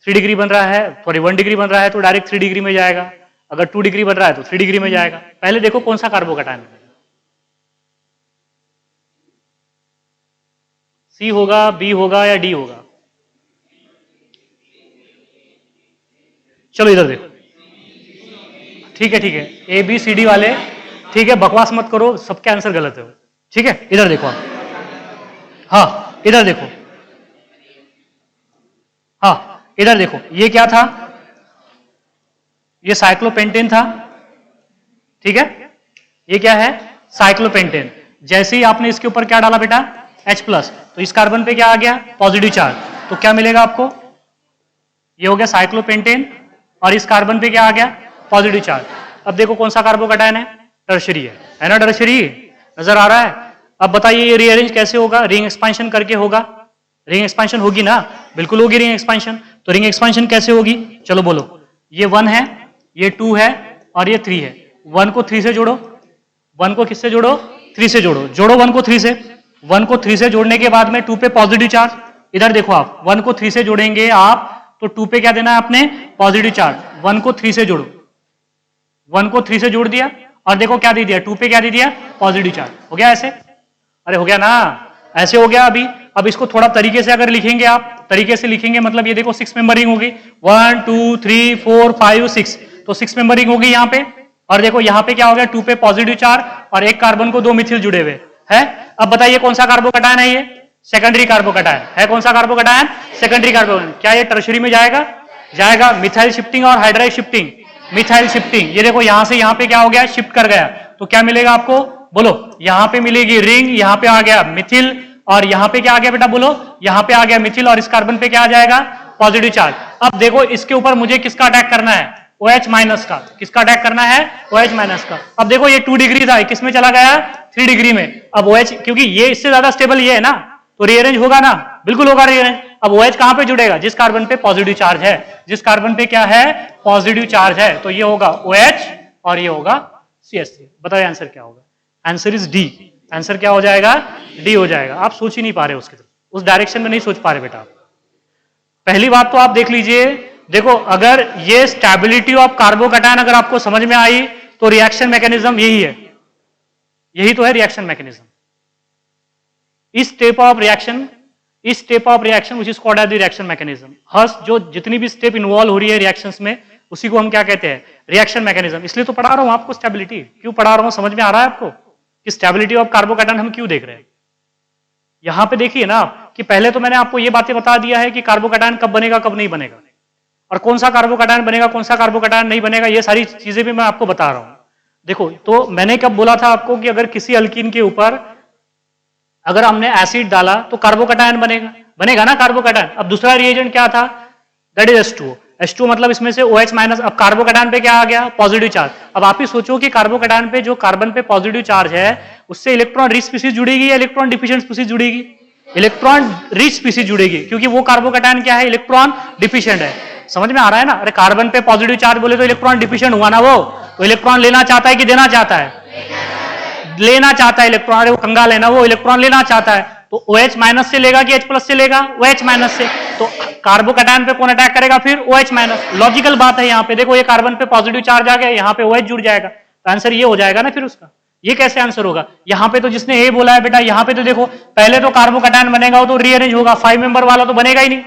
3 डिग्री बन रहा है, सॉरी 1 डिग्री बन रहा है तो डायरेक्ट 3 डिग्री में जाएगा, अगर 2 डिग्री बन रहा है तो 3 डिग्री में जाएगा। पहले देखो कौन सा कार्बोकैटायन है, C होगा, B होगा या D होगा? चलो इधर देखो, ठीक है ABCD वाले, ठीक है बकवास मत करो, सबके आंसर गलत है। ठीक है इधर देखो आप, हाँ इधर देखो, हाँ इधर देखो, ये क्या था? ये साइक्लोपेंटेन था। ठीक है, ये क्या है? साइक्लोपेंटेन। जैसे ही आपने इसके ऊपर क्या डाला बेटा? H+, तो इस कार्बन पे क्या आ गया? Positive charge. तो क्या मिलेगा आपको? ये हो गया साइक्लोपेंटेन, और इस कार्बन पे क्या आ गया? Positive charge. अब देखो कौन सा कार्बोकैटायन है? टर्शरी है ना? टर्शरी नजर आ रहा है। अब बताइए ये रीअरेंज कैसे होगा? रिंग एक्सपेंशन करके होगा। रिंग एक्सपेंशन होगी ना? बिल्कुल होगी रिंग एक्सपेंशन। तो रिंग एक्सपेंशन कैसे होगी? चलो बोलो। ये 1 है, ये 2 है और ये 3 है। 1 को 3 से जोड़ो, 1 को किससे जोड़ो? 3 से जोड़ो। जोड़ो 1 को 3 से, 1 को 3 से जोड़ने के बाद में 2 पे पॉजिटिव चार्ज। इधर देखो आप, 1 को 3 से जोड़ेंगे आप तो 2 पे क्या देना है आपने? Positive charge. 1 को 3 से जोड़ो, 1 को 3 से जोड़ दिया और देखो क्या दे दिया? 2 पे क्या दे दिया? Positive charge. हो गया ऐसे? अरे हो गया ना, ऐसे हो गया। अभी अब इसको थोड़ा तरीके से अगर लिखेंगे आप, तरीके से लिखेंगे मतलब ये देखो 6 मेंबरिंग होगी, 1 2 3 4 5 6, तो 6 मेंबरिंग होगी यहाँ पे। और देखो यहाँ पे क्या हो गया? 2 पे पॉजिटिव चार्ज और एक कार्बन को 2 मिथिल जुड़े हुए है। अब बताइए कौन सा कार्बोकैटायन है? ये सेकेंडरी कार्बोकैटायन है। कौन सा कार्बोकैटायन? Secondary carbocation. क्या ये टर्शरी में जाएगा? जाएगा। मिथाइल शिफ्टिंग और हाइड्राइड शिफ्टिंग मिथाइल शिफ्टिंग। ये देखो यहां से यहां पे क्या हो गया, शिफ्ट कर गया, तो क्या मिलेगा आपको, बोलो, यहां पे मिलेगी रिंग, यहां पे आ गया मिथिल, और यहां पे क्या आ गया बेटा, बोलो, यहां पे आ गया मिथिल, और इस कार्बन पे क्या आ जाएगा, पॉजिटिव चार्ज। अब देखो इसके ऊपर मुझे किसका अटैक करना है, OH माइनस का। किसका अटैक करना है, OH माइनस का। अब देखो ये 2 डिग्री था, किस में चला गया, 3 डिग्री में। अब OH, क्योंकि ये इससे ज्यादा स्टेबल ये है ना, तो रीअरेंज होगा ना, बिल्कुल होगा रीअरेंज। अब OH कहां पे जुड़ेगा, जिस कार्बन पे पॉजिटिव चार्ज है, जिस कार्बन पे क्या है, पॉजिटिव चार्ज है, तो ये होगा OH और ये होगा CH3। बताओ आंसर क्या होगा, आंसर इज डी। आंसर क्या हो जाएगा, डी हो जाएगा। आप सोच ही नहीं पा रहे उसकी तरफ, उस डायरेक्शन में नहीं सोच पा रहे बेटा। पहली बात तो आप देख लीजिए, देखो अगर ये स्टेबिलिटी ऑफ कार्बोकैटायन अगर आपको समझ में आई, तो रिएक्शन मैकेनिज्म यही है, यही तो है रिएक्शन मैकेनिज्म। इस step of reaction which is called as the reaction mechanism. हर जो जितनी भी स्टेप इन्वॉल्व हो रही है रिएक्शंस में, उसी को हम क्या कहते हैं, रिएक्शन मैकेनिज्म। इसलिए तो पढ़ा रहा हूं आपको स्टेबिलिटी। क्यों पढ़ा रहा हूं, समझ में आ रहा है आपको कि स्टेबिलिटी ऑफ कार्बोकैटायन हम क्यों देख रहे हैं। यहां पे देखिए ना कि पहले तो मैंने आपको ये बातें बता दिया है कि कार्बोकैटायन कब बनेगा कब नहीं बनेगा, और कौन सा कार्बोकैटायन बनेगा कौन सा कार्बोकैटायन नहीं बनेगा, ये सारी चीजें भी मैं आपको बता रहा हूं। देखो तो मैंने कब बोला था आपको कि अगर किसी अल्कीन के ऊपर अगर हमने एसिड डाला तो कार्बोकैटायन बनेगा, बनेगा ना कार्बोकैटायन। अब दूसरा रिएजेंट क्या था, दैट इज H2O। H2O मतलब इसमें से OH माइनस। अब कार्बोकैटायन पे क्या आ गया, पॉजिटिव चार्ज। अब आप ही सोचो कि कार्बोकैटायन पे जो कार्बन पे पॉजिटिव चार्ज है, उससे इलेक्ट्रॉन रिच स्पीसीज जुड़ेगी या इलेक्ट्रॉन डिफिशिएंट स्पीसीज जुड़ेगी, इलेक्ट्रॉन रिच स्पीसीज जुड़ेगी, क्योंकि वो कार्बोकैटायन क्या है, इलेक्ट्रॉन डिफिशिएंट है। समझ में आ रहा है ना। अरे कार्बन पे पॉजिटिव चार्ज बोले तो इलेक्ट्रॉन डिफिशिएंट हुआ ना, वो तो इलेक्ट्रॉन लेना चाहता है कि देना चाहता है, लेना चाहता है इलेक्ट्रॉन। अरे वो कंगाल है ना, वो इलेक्ट्रॉन लेना चाहता है, तो OH माइनस से लेगा कि H प्लस से लेगा, OH माइनस से। तो कार्बोकैटायन पे कौन अटैक करेगा, फिर OH माइनस। लॉजिकल बात है। यहाँ पे देखो ये कार्बन पे पॉजिटिव चार्ज आ गया, यहाँ पे OH जुड़ जाएगा, तो आंसर ये हो जाएगा ना फिर उसका। ये कैसे आंसर होगा, यहाँ पे तो जिसने ए बोला है बेटा, यहाँ पे तो देखो पहले तो कार्बोकैटायन बनेगा, वो तो रीअरेंज होगा, 5 मेंबर वाला तो बनेगा ही नहीं,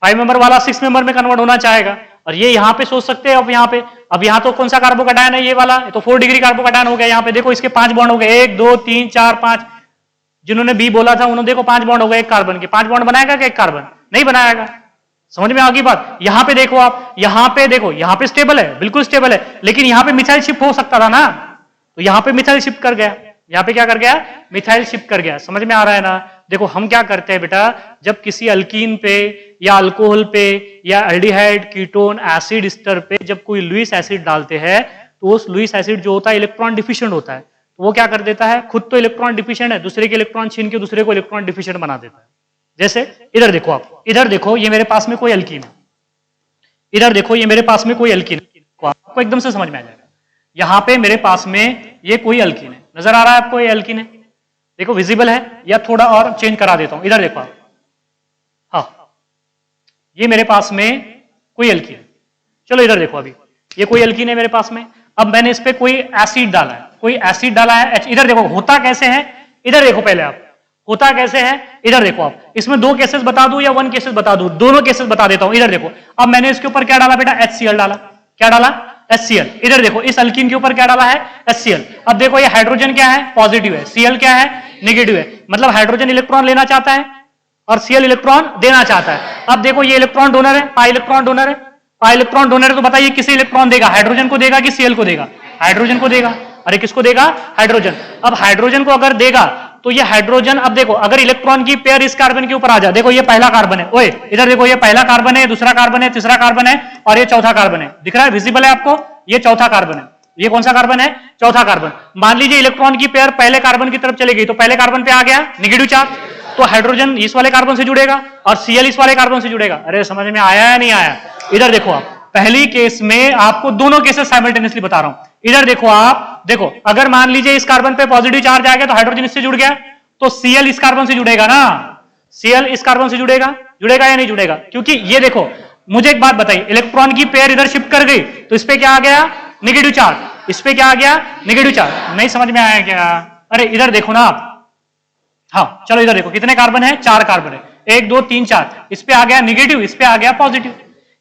5 मेंबर वाला 6 मेंबर में कन्वर्ट होना चाहेगा। और ये यहाँ पे सोच सकते हैं, अब यहाँ तो कौन सा कार्बोकैटायन है, ये वाला, तो 4 डिग्री कार्बोकैटायन हो गया। यहाँ पे देखो इसके 5 बॉन्ड हो गए, 1 2 3 4 5। जिन्होंने बी बोला था उन्होंने देखो 5 बॉन्ड हो गए एक कार्बन के। 5 बॉन्ड बनाएगा क्या एक कार्बन, नहीं बनाएगा। समझ में आ गई बात। यहाँ पे देखो आप, यहाँ पे देखो, यहाँ पे स्टेबल है, बिल्कुल स्टेबल है, लेकिन यहाँ पे मिथाइल शिफ्ट हो सकता था ना, तो यहाँ पे मिथाइल शिफ्ट कर गया, यहाँ पे क्या कर गया, मिथाइल शिफ्ट कर गया। समझ में आ रहा है ना। देखो हम क्या करते हैं बेटा, जब किसी अल्कीन पे या अल्कोहल पे या एल्डिहाइड, कीटोन, एसिड स्टर पे जब कोई लुईस एसिड डालते हैं, तो उस लुईस एसिड जो होता है इलेक्ट्रॉन डिफिशिएंट होता है, तो वो क्या कर देता है, खुद तो इलेक्ट्रॉन डिफिशिएंट है, दूसरे के इलेक्ट्रॉन छीन के दूसरे को इलेक्ट्रॉन डिफिशिएंट बना देता है। जैसे इधर देखो आप, इधर देखो ये मेरे पास में कोई अल्कीन है, इधर देखो ये मेरे पास में कोई अल्कीन है, आपको एकदम से समझ में आ जाएगा। यहां पे मेरे पास में ये कोई अल्कीन है, नजर आ रहा है आपको ये अल्कीन है, देखो विजिबल है, या थोड़ा और चेंज करा देता हूं, इधर देखो आप, हाँ ये मेरे पास में कोई अल्कीन है। चलो इधर देखो, अभी ये कोई अल्कीन है मेरे पास में। अब मैंने इस पे कोई एसिड डाला है, कोई एसिड डाला है, इधर देखो होता कैसे है, इधर देखो पहले आप, होता कैसे है, इधर देखो आप। इसमें 2 केसेस बता दूं या 1 केसेस बता दूं, दोनों केसेस बता देता हूं। इधर देखो, अब मैंने इसके ऊपर क्या डाला बेटा, HCl डाला। क्या डाला, HCl। इधर देखो इस अल्कीन के ऊपर क्या डाला है, HCl। अब देखो ये हाइड्रोजन क्या है, पॉजिटिव है, Cl क्या है, नेगेटिव है, मतलब हाइड्रोजन इलेक्ट्रॉन लेना चाहता है और Cl इलेक्ट्रॉन देना चाहता है। अब देखो ये इलेक्ट्रॉन डोनर है, पाई इलेक्ट्रॉन डोनर है, पाई इलेक्ट्रॉन डोनर है, तो बताइए किसे इलेक्ट्रॉन देगा, हाइड्रोजन को देगा कि Cl को देगा, हाइड्रोजन को देगा। अरे किसको देगा, हाइड्रोजन। अब हाइड्रोजन को अगर देगा तो ये हाइड्रोजन, अब देखो अगर इलेक्ट्रॉन की पेयर इस कार्बन के ऊपर आ जाए, देखो ये पहला कार्बन है, ओए इधर देखो ये पहला कार्बन है, दूसरा कार्बन है, तीसरा कार्बन है, और ये चौथा कार्बन है, दिख रहा है, विजिबल है आपको, ये चौथा कार्बन है। ये कौन सा कार्बन है, चौथा कार्बन। मान लीजिए इलेक्ट्रॉन की पेयर पहले कार्बन की तरफ चली गई, तो पहले कार्बन पे आ गया नेगेटिव चार्ज, तो हाइड्रोजन इस वाले कार्बन से जुड़ेगा और Cl इस वाले कार्बन से जुड़ेगा। अरे समझ में आया या नहीं आया। इधर देखो आप, पहली केस में आपको दोनों केसेस साइमल्टेनियसली बता रहा हूं। इधर देखो आप, देखो अगर मान लीजिए इस कार्बन पे पॉजिटिव चार्ज आ गया, तो हाइड्रोजन इससे जुड़ गया, तो Cl इस कार्बन से जुड़ेगा ना, Cl इस कार्बन से जुड़ेगा, जुड़ेगा या नहीं जुड़ेगा। क्योंकि ये देखो मुझे एक बात बताइए, इलेक्ट्रॉन की पेयर इधर शिफ्ट कर गई, तो इस पे क्या आ गया, नेगेटिव चार्ज, इस पे क्या आ गया, नेगेटिव चार्ज। नहीं समझ में आया क्या। अरे इधर देखो ना आप, हाँ चलो इधर देखो कितने कार्बन है, 4 कार्बन है, 1 2 3 4, इस पे आ गया नेगेटिव, इस पे आ गया पॉजिटिव,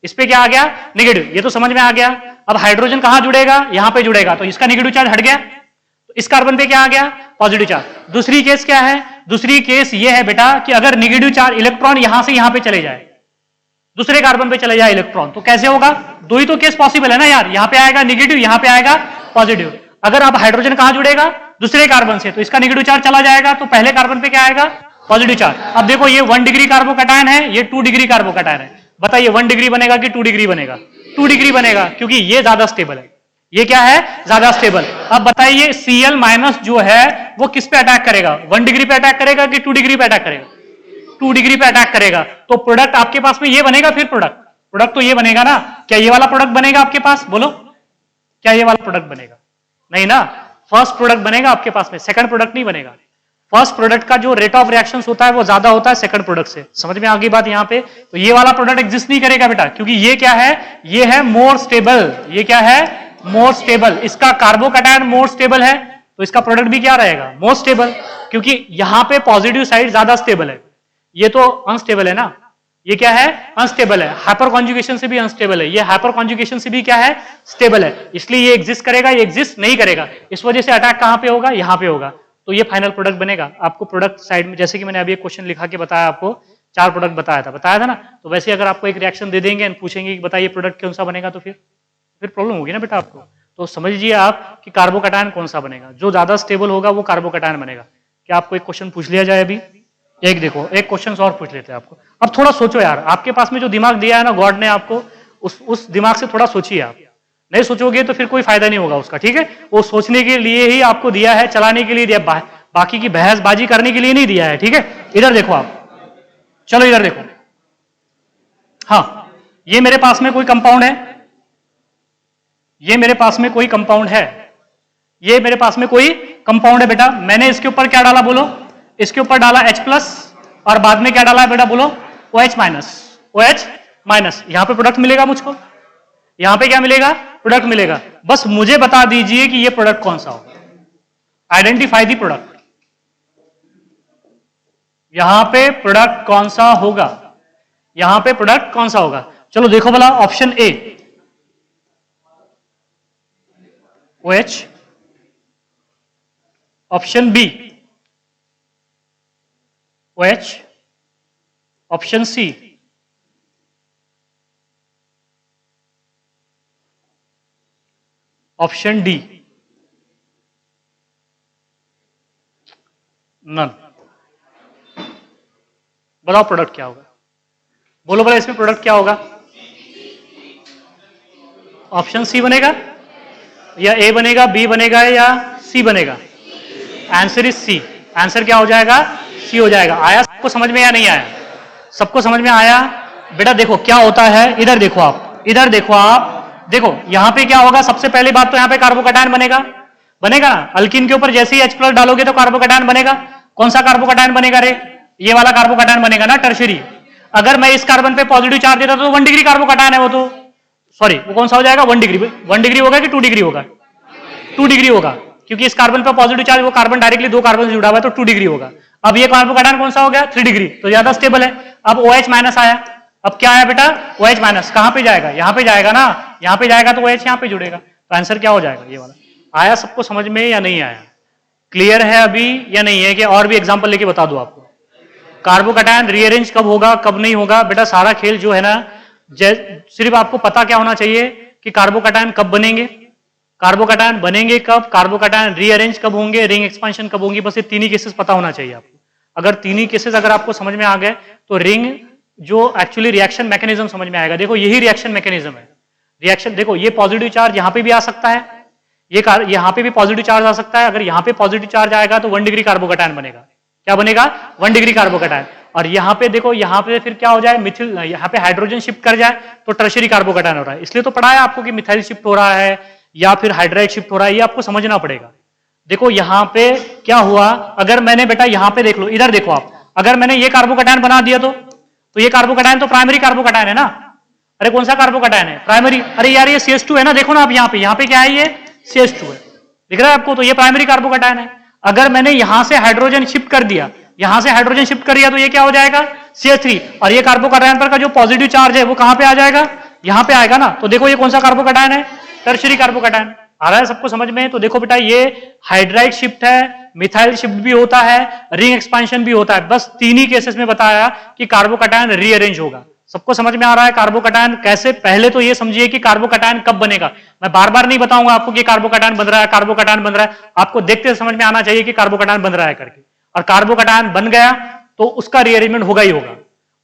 इस पे क्या आ गया, नेगेटिव। ये तो समझ में आ गया। अब हाइड्रोजन कहां जुड़ेगा, यहां पे जुड़ेगा, तो इसका नेगेटिव चार्ज हट गया, तो इस कार्बन पे क्या आ गया, पॉजिटिव चार्ज। दूसरी केस क्या है, दूसरी केस ये है बेटा कि अगर नेगेटिव चार्ज इलेक्ट्रॉन यहां से यहां पे चले जाए, दूसरे कार्बन पे चले जाए इलेक्ट्रॉन, तो कैसे होगा? दो ही तो केस पॉसिबल है ना यार, यहां पे आएगा निगेटिव, यहां पे आएगा पॉजिटिव। अगर अब हाइड्रोजन कहां जुड़ेगा? दूसरे कार्बन से, तो इसका निगेटिव चार्ज चला जाएगा, तो पहले कार्बन पे क्या आएगा? Positive charge. अब देखो ये 1 डिग्री कार्बोकैटायन है, ये 2 डिग्री कार्बोकैटायन है, बताइए 1 डिग्री बनेगा कि 2 डिग्री बनेगा? 2 डिग्री बनेगा, क्योंकि ये ज्यादा स्टेबल है। ये क्या है? ज्यादा स्टेबल। अब बताइए Cl माइनस जो है वो किस पे अटैक करेगा? 1 डिग्री पे अटैक करेगा कि 2 डिग्री पे अटैक करेगा? 2 डिग्री पे अटैक करेगा। तो प्रोडक्ट आपके पास में ये बनेगा, फिर प्रोडक्ट तो ये बनेगा ना। क्या ये वाला प्रोडक्ट बनेगा आपके पास? बोलो, क्या ये वाला प्रोडक्ट बनेगा? नहीं ना, फर्स्ट प्रोडक्ट बनेगा आपके पास में, सेकंड प्रोडक्ट नहीं बनेगा। फर्स्ट प्रोडक्ट का जो रेट ऑफ रिएक्शंस होता है वो ज्यादा होता है सेकंड प्रोडक्ट से। समझ में आ गई बात यहां पे? तो ये वाला प्रोडक्ट एग्जिस्ट नहीं करेगा बेटा, क्योंकि ये क्या है? ये है मोर स्टेबल। ये क्या है? More stable. इसका कार्बोकैटायन मोर स्टेबल है, तो इसका प्रोडक्ट भी क्या रहेगा? मोर स्टेबल, क्योंकि यहां पे पॉजिटिव साइड ज्यादा स्टेबल है, ये तो अनस्टेबल है ना। ये क्या है? अनस्टेबल है। हाइपर कॉन्जुगेशन से भी अनस्टेबल है, ये हाइपर कॉन्जुगेशन से भी क्या है? स्टेबल है। इसलिए ये एग्जिस्ट करेगा, ये एग्जिस्ट नहीं करेगा। इस वजह से अटैक कहां पे होगा? यहां पे होगा। तो ये फाइनल प्रोडक्ट बनेगा। आपको प्रोडक्ट साइड में, जैसे कि मैंने अभी एक क्वेश्चन लिखा के बताया, आपको 4 प्रोडक्ट बताया था ना। तो वैसे अगर आपको एक रिएक्शन दे देंगे एंड पूछेंगे कि बताइए प्रोडक्ट कौन सा बनेगा, तो फिर प्रॉब्लम होगी ना बेटा आपको। तो समझ लीजिए आप कि कार्बोकैटायन कौन सा बनेगा, जो ज्यादा स्टेबल होगा वो कार्बोकैटायन बनेगा। क्या आपको एक क्वेश्चन पूछ लिया जाए अभी? एक देखो, एक क्वेश्चन और पूछ लेते हैं आपको। अब थोड़ा सोचो यार, आपके पास में जो दिमाग दिया है ना गॉड ने आपको, उस दिमाग से थोड़ा सोचिए। आप नहीं सोचोगे तो फिर कोई फायदा नहीं होगा उसका, ठीक है? वो सोचने के लिए ही आपको दिया है, चलाने के लिए दिया, बाकी की बहसबाजी करने के लिए नहीं दिया है, ठीक है? इधर देखो आप, चलो इधर देखो। हाँ, ये मेरे पास में कोई कंपाउंड है, ये मेरे पास में कोई कंपाउंड है, ये मेरे पास में कोई कंपाउंड है बेटा। मैंने इसके ऊपर क्या डाला बोलो? इसके ऊपर डाला H+ और बाद में क्या डाला है बेटा बोलो? OH-। OH-। यहां पे प्रोडक्ट मिलेगा मुझको, यहां पे क्या मिलेगा? प्रोडक्ट मिलेगा। बस मुझे बता दीजिए कि ये प्रोडक्ट कौन सा होगा। Identify the product. यहां पे प्रोडक्ट कौन सा होगा? यहां पे प्रोडक्ट कौन सा होगा? चलो देखो भला, option A OH, option B OH, option C option D none. बताओ प्रोडक्ट क्या होगा? बोलो भला इसमें प्रोडक्ट क्या होगा? ऑप्शन सी बनेगा या ए बनेगा, बी बनेगा या सी बनेगा? Answer is C. आंसर क्या हो जाएगा? सी हो जाएगा। आया सबको समझ में या नहीं आया? सबको समझ में आया? बेटा देखो क्या होता है, इधर देखो आप, इधर देखो आप, देखो यहां पे क्या होगा? सबसे पहली बात तो यहां पे कार्बोकैटायन बनेगा, बनेगा ना। अल्कीन के ऊपर जैसे ही H+ डालोगे तो कार्बोकैटायन बनेगा। कौन सा कार्बोकैटायन बनेगा रे? ये वाला कार्बोकैटायन बनेगा ना, टर्शियरी। अगर मैं इस कार्बन पे पॉजिटिव चार्ज देता तो 1 डिग्री कार्बोकैटायन है वो, तो सॉरी वो कौन सा हो जाएगा? 1 डिग्री। 1 डिग्री होगा कि 2 डिग्री होगा? 2 डिग्री होगा, क्योंकि इस कार्बन पर पॉजिटिव चार्ज, वो कार्बन डायरेक्टली 2 कार्बन से जुड़ा हुआ है, तो 2 डिग्री होगा। अब ये कार्बोकैटायन कौन सा हो गया? 3 डिग्री, तो ज्यादा स्टेबल है। अब OH- आया, अब क्या आया बेटा? OH-। कहां पे जाएगा? यहां पे जाएगा ना, यहां पे जाएगा तो OH यहां पे जुड़ेगा, तो आंसर क्या हो जाएगा? ये वाला। आया सबको समझ में या नहीं आया? क्लियर है अभी या नहीं है? कि और भी एग्जांपल लेके बता दो आपको। कार्बोकैटायन रीअरेंज कब होगा, कब नहीं होगा? बेटा सारा खेल जो है ना, सिर्फ आपको पता क्या होना चाहिए कि कार्बोकैटायन कब बनेंगे, कार्बोकैटायन बनेंगे कब, कार्बोकैटायन रीअरेंज कब होंगे, रिंग एक्सपेंशन कब होंगी, बस ये 3 ही केसेस पता होना चाहिए आपको। अगर 3 ही केसेस अगर आपको समझ में आ गए तो रिंग जो एक्चुअली रिएक्शन मैकेनिज्म समझ में आएगा। देखो यही रिएक्शन मैकेनिज्म है। रिएक्शन देखो, ये पॉजिटिव चार्ज यहां पे भी आ सकता है, ये यहां पे भी पॉजिटिव चार्ज आ सकता है। अगर यहां पे पॉजिटिव चार्ज आएगा तो 1 डिग्री कार्बोकैटायन बनेगा। क्या बनेगा? 1 डिग्री कार्बोकैटायन। और यहां पे देखो, यहां पे फिर क्या हो जाए? मिथिल, यहां पे हाइड्रोजन शिफ्ट कर जाए तो टर्शियरी कार्बोकैटायन हो रहा है। इसलिए तो पढ़ा है आपको कि मिथाइल शिफ्ट हो रहा है या फिर हाइड्राइड शिफ्ट हो रहा है, ये आपको समझना पड़ेगा। देखो यहां पे क्या हुआ, अगर मैंने बेटा यहां पे देख लो, इधर देखो आप, अगर मैंने ये कार्बोकैटायन बना दिया तो ये कार्बोकैटायन तो प्राइमरी कार्बोकैटायन है ना। अरे कौन सा कार्बोकैटायन है? प्राइमरी। अरे यार ये CH2 है ना, देखो ना आप यहाँ पे क्या है? ये CH2 है, दिख रहा है आपको? तो ये प्राइमरी कार्बोकैटायन है। अगर मैंने यहां से हाइड्रोजन शिफ्ट कर दिया, यहां से हाइड्रोजन शिफ्ट कर दिया, तो ये क्या हो जाएगा? CH3। और ये कार्बोकैटायन पर का जो पॉजिटिव चार्ज है वो कहां पे आ जाएगा? यहां पे आएगा ना। तो देखो ये कौन सा कार्बोकैटायन है? Tertiary carbocation. आ रहा है सबको समझ में? तो देखो बेटा ये हाइड्राइड शिफ्ट है, मिथाइल शिफ्ट भी होता है, रिंग एक्सपेंशन भी होता है। बस 3 ही केसेस में बताया कि कार्बोकैटायन रीअरेंज होगा। सबको समझ में आ रहा है कार्बोकटायन कैसे? पहले तो ये समझिए कि कार्बोकटायन कब बनेगा। मैं बार बार नहीं बताऊंगा आपको कि कार्बोकटायन बन रहा है, कार्बोकटायन बन रहा है। आपको देखते समझ में आना चाहिए कि कार्बोकटायन बन रहा है करके। और कार्बोकटायन बन गया तो उसका रीअरेंजमेंट होगा ही होगा।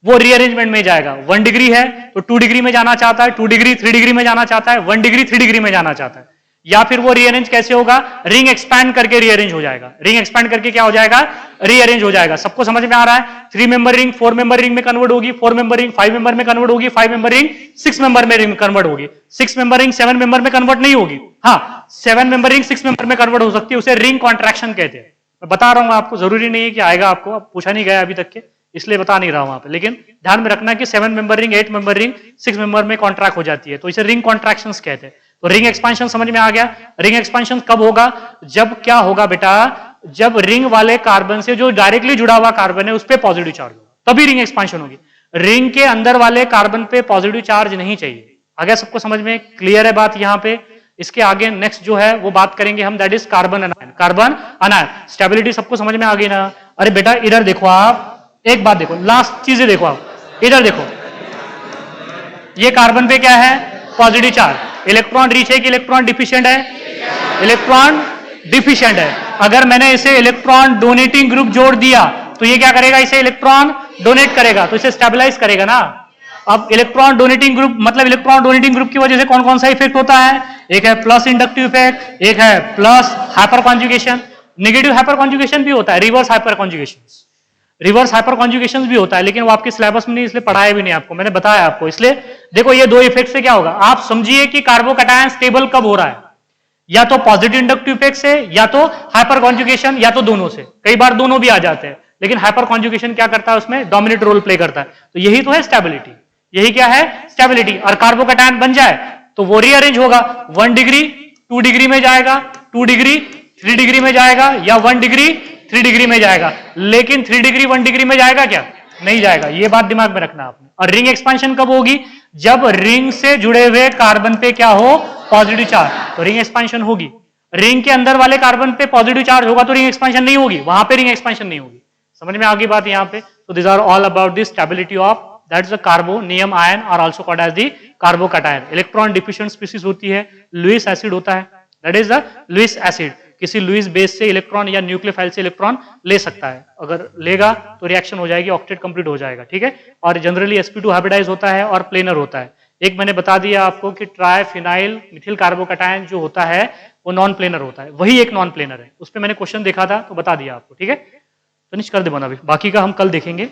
वो रीअरेंजमेंट में जाएगा। 1 डिग्री है तो 2 डिग्री में जाना चाहता है, 2 डिग्री 3 डिग्री में जाना चाहता है, 1 डिग्री 3 डिग्री में जाना चाहता है। या फिर वो रीअरेंज कैसे होगा? रिंग एक्सपैंड करके रीअरेंज हो जाएगा। रिंग एक्सपैंड करके क्या हो जाएगा? रीअरेंज हो जाएगा। सबको समझ में आ रहा है? 3 मेंबर रिंग 4 मेंबर रिंग में कन्वर्ट होगी, 4 मेंबर रिंग 5 मेंबर में कन्वर्ट होगी, 5 मेंबर रिंग 6 मेंबर में रिंग कन्वर्ट होगी, 6 मेंबर रिंग 7 मेंबर में कन्वर्ट नहीं होगी। हाँ, 7 मेंबर रिंग 6 मेंबर में कन्वर्ट हो सकती है, उसे रिंग कॉन्ट्रैक्शन कहते हैं। मैं बता रहा हूं आपको, जरूरी नहीं है कि आएगा आपको, अब पूछा नहीं गया अभी तक के, इसलिए बता नहीं रहा हूं वहां पे। लेकिन ध्यान में रखना कि 7 member ring 8 member ring 6 member में कॉन्ट्रैक्ट हो जाती है, तो इसे रिंग कॉन्ट्रैक्शंस कहते हैं। तो रिंग एक्सपेंशन समझ में आ गया। रिंग एक्सपेंशन कब होगा? जब क्या होगा बेटा? जब रिंग वाले कार्बन से जो डायरेक्टली जुड़ा हुआ कार्बन है उस पर पॉजिटिव चार्ज होगा, तभी रिंग एक्सपेंशन होगी। रिंग के अंदर वाले कार्बन पे पॉजिटिव चार्ज नहीं चाहिए। आगे सबको समझ में क्लियर है बात यहां पे? इसके आगे नेक्स्ट जो है वो बात करेंगे हम, that is carbon अनायन। Carbon अनायन stability सबको समझ में आ गई ना? अरे बेटा इधर देखो, आप एक बात देखो, लास्ट चीजें देखो, आप इधर देखो, ये कार्बन पे क्या है? Positive charge. इलेक्ट्रॉन रिच है कि इलेक्ट्रॉन डिफिशिएंट है? इलेक्ट्रॉन डिफिशिएंट है। अगर मैंने इसे इलेक्ट्रॉन डोनेटिंग ग्रुप जोड़ दिया तो ये क्या करेगा? इसे इलेक्ट्रॉन डोनेट करेगा, तो इसे स्टेबलाइज करेगा ना। अब इलेक्ट्रॉन डोनेटिंग ग्रुप मतलब इलेक्ट्रॉन डोनेटिंग ग्रुप की वजह से कौन कौन सा इफेक्ट होता है? एक है प्लस इंडक्टिव इफेक्ट, एक है plus hyper conjugation, negative hyper conjugation भी होता है, reverse hyper conjugation. Reverse hyper conjugation भी होता है, लेकिन वो आपके सिलेबस में नहीं, इसलिए पढ़ाया भी नहीं आपको, मैंने बताया आपको। इसलिए देखो ये दो इफेक्ट से क्या होगा, आप समझिए कि कार्बोकैटायन स्टेबल कब हो रहा है, या तो पॉजिटिव इंडक्टिव इफेक्ट से, या तो हाइपर कॉन्जुगेशन, या तो दोनों से। कई बार दोनों भी आ जाते हैं, लेकिन हाइपर कॉन्जुगेशन क्या करता है? उसमें डोमिनेट रोल प्ले करता है। तो यही तो है स्टेबिलिटी, यही क्या है? स्टेबिलिटी। और कार्बोकैटायन बन जाए तो वो रीअरेंज होगा, 1 डिग्री 2 डिग्री में जाएगा, 2 डिग्री 3 डिग्री में जाएगा, या 1 डिग्री 3 डिग्री में जाएगा। लेकिन 3 डिग्री 1 डिग्री में जाएगा क्या? नहीं जाएगा। ये बात दिमाग में रखना आपने। और रिंग एक्सपेंशन कब होगी? जब रिंग से जुड़े हुए कार्बन पे क्या हो? पॉजिटिव चार्ज, तो रिंग एक्सपेंशन होगी। रिंग के अंदर वाले कार्बन पे पॉजिटिव चार्ज होगा तो रिंग एक्सपेंशन नहीं होगी, वहां पे रिंग एक्सपेंशन नहीं होगी। समझ में आ गई बात यहाँ पे? तो this are all about the stability of that is the carbonium ion और also called as the carbocation. Electron deficient species होती है, लुईस एसिड होता है, that is the Lewis acid. किसी लुईस बेस से इलेक्ट्रॉन या न्यूक्लियोफाइल से electron ले सकता है, अगर लेगा तो रिएक्शन हो जाएगी, ऑक्टेट कंप्लीट हो जाएगा, ठीक है। और जनरली sp2 हाइब्रिडाइज होता है और प्लेनर होता है। एक मैंने बता दिया आपको कि ट्राइफिनाइल मिथिल कार्बोकैटायन जो होता है वो नॉन प्लेनर होता है, वही एक नॉन प्लेनर है। उस पर मैंने क्वेश्चन देखा था तो बता दिया आपको, ठीक है। फिनिश कर दे बना, अभी बाकी का हम कल देखेंगे।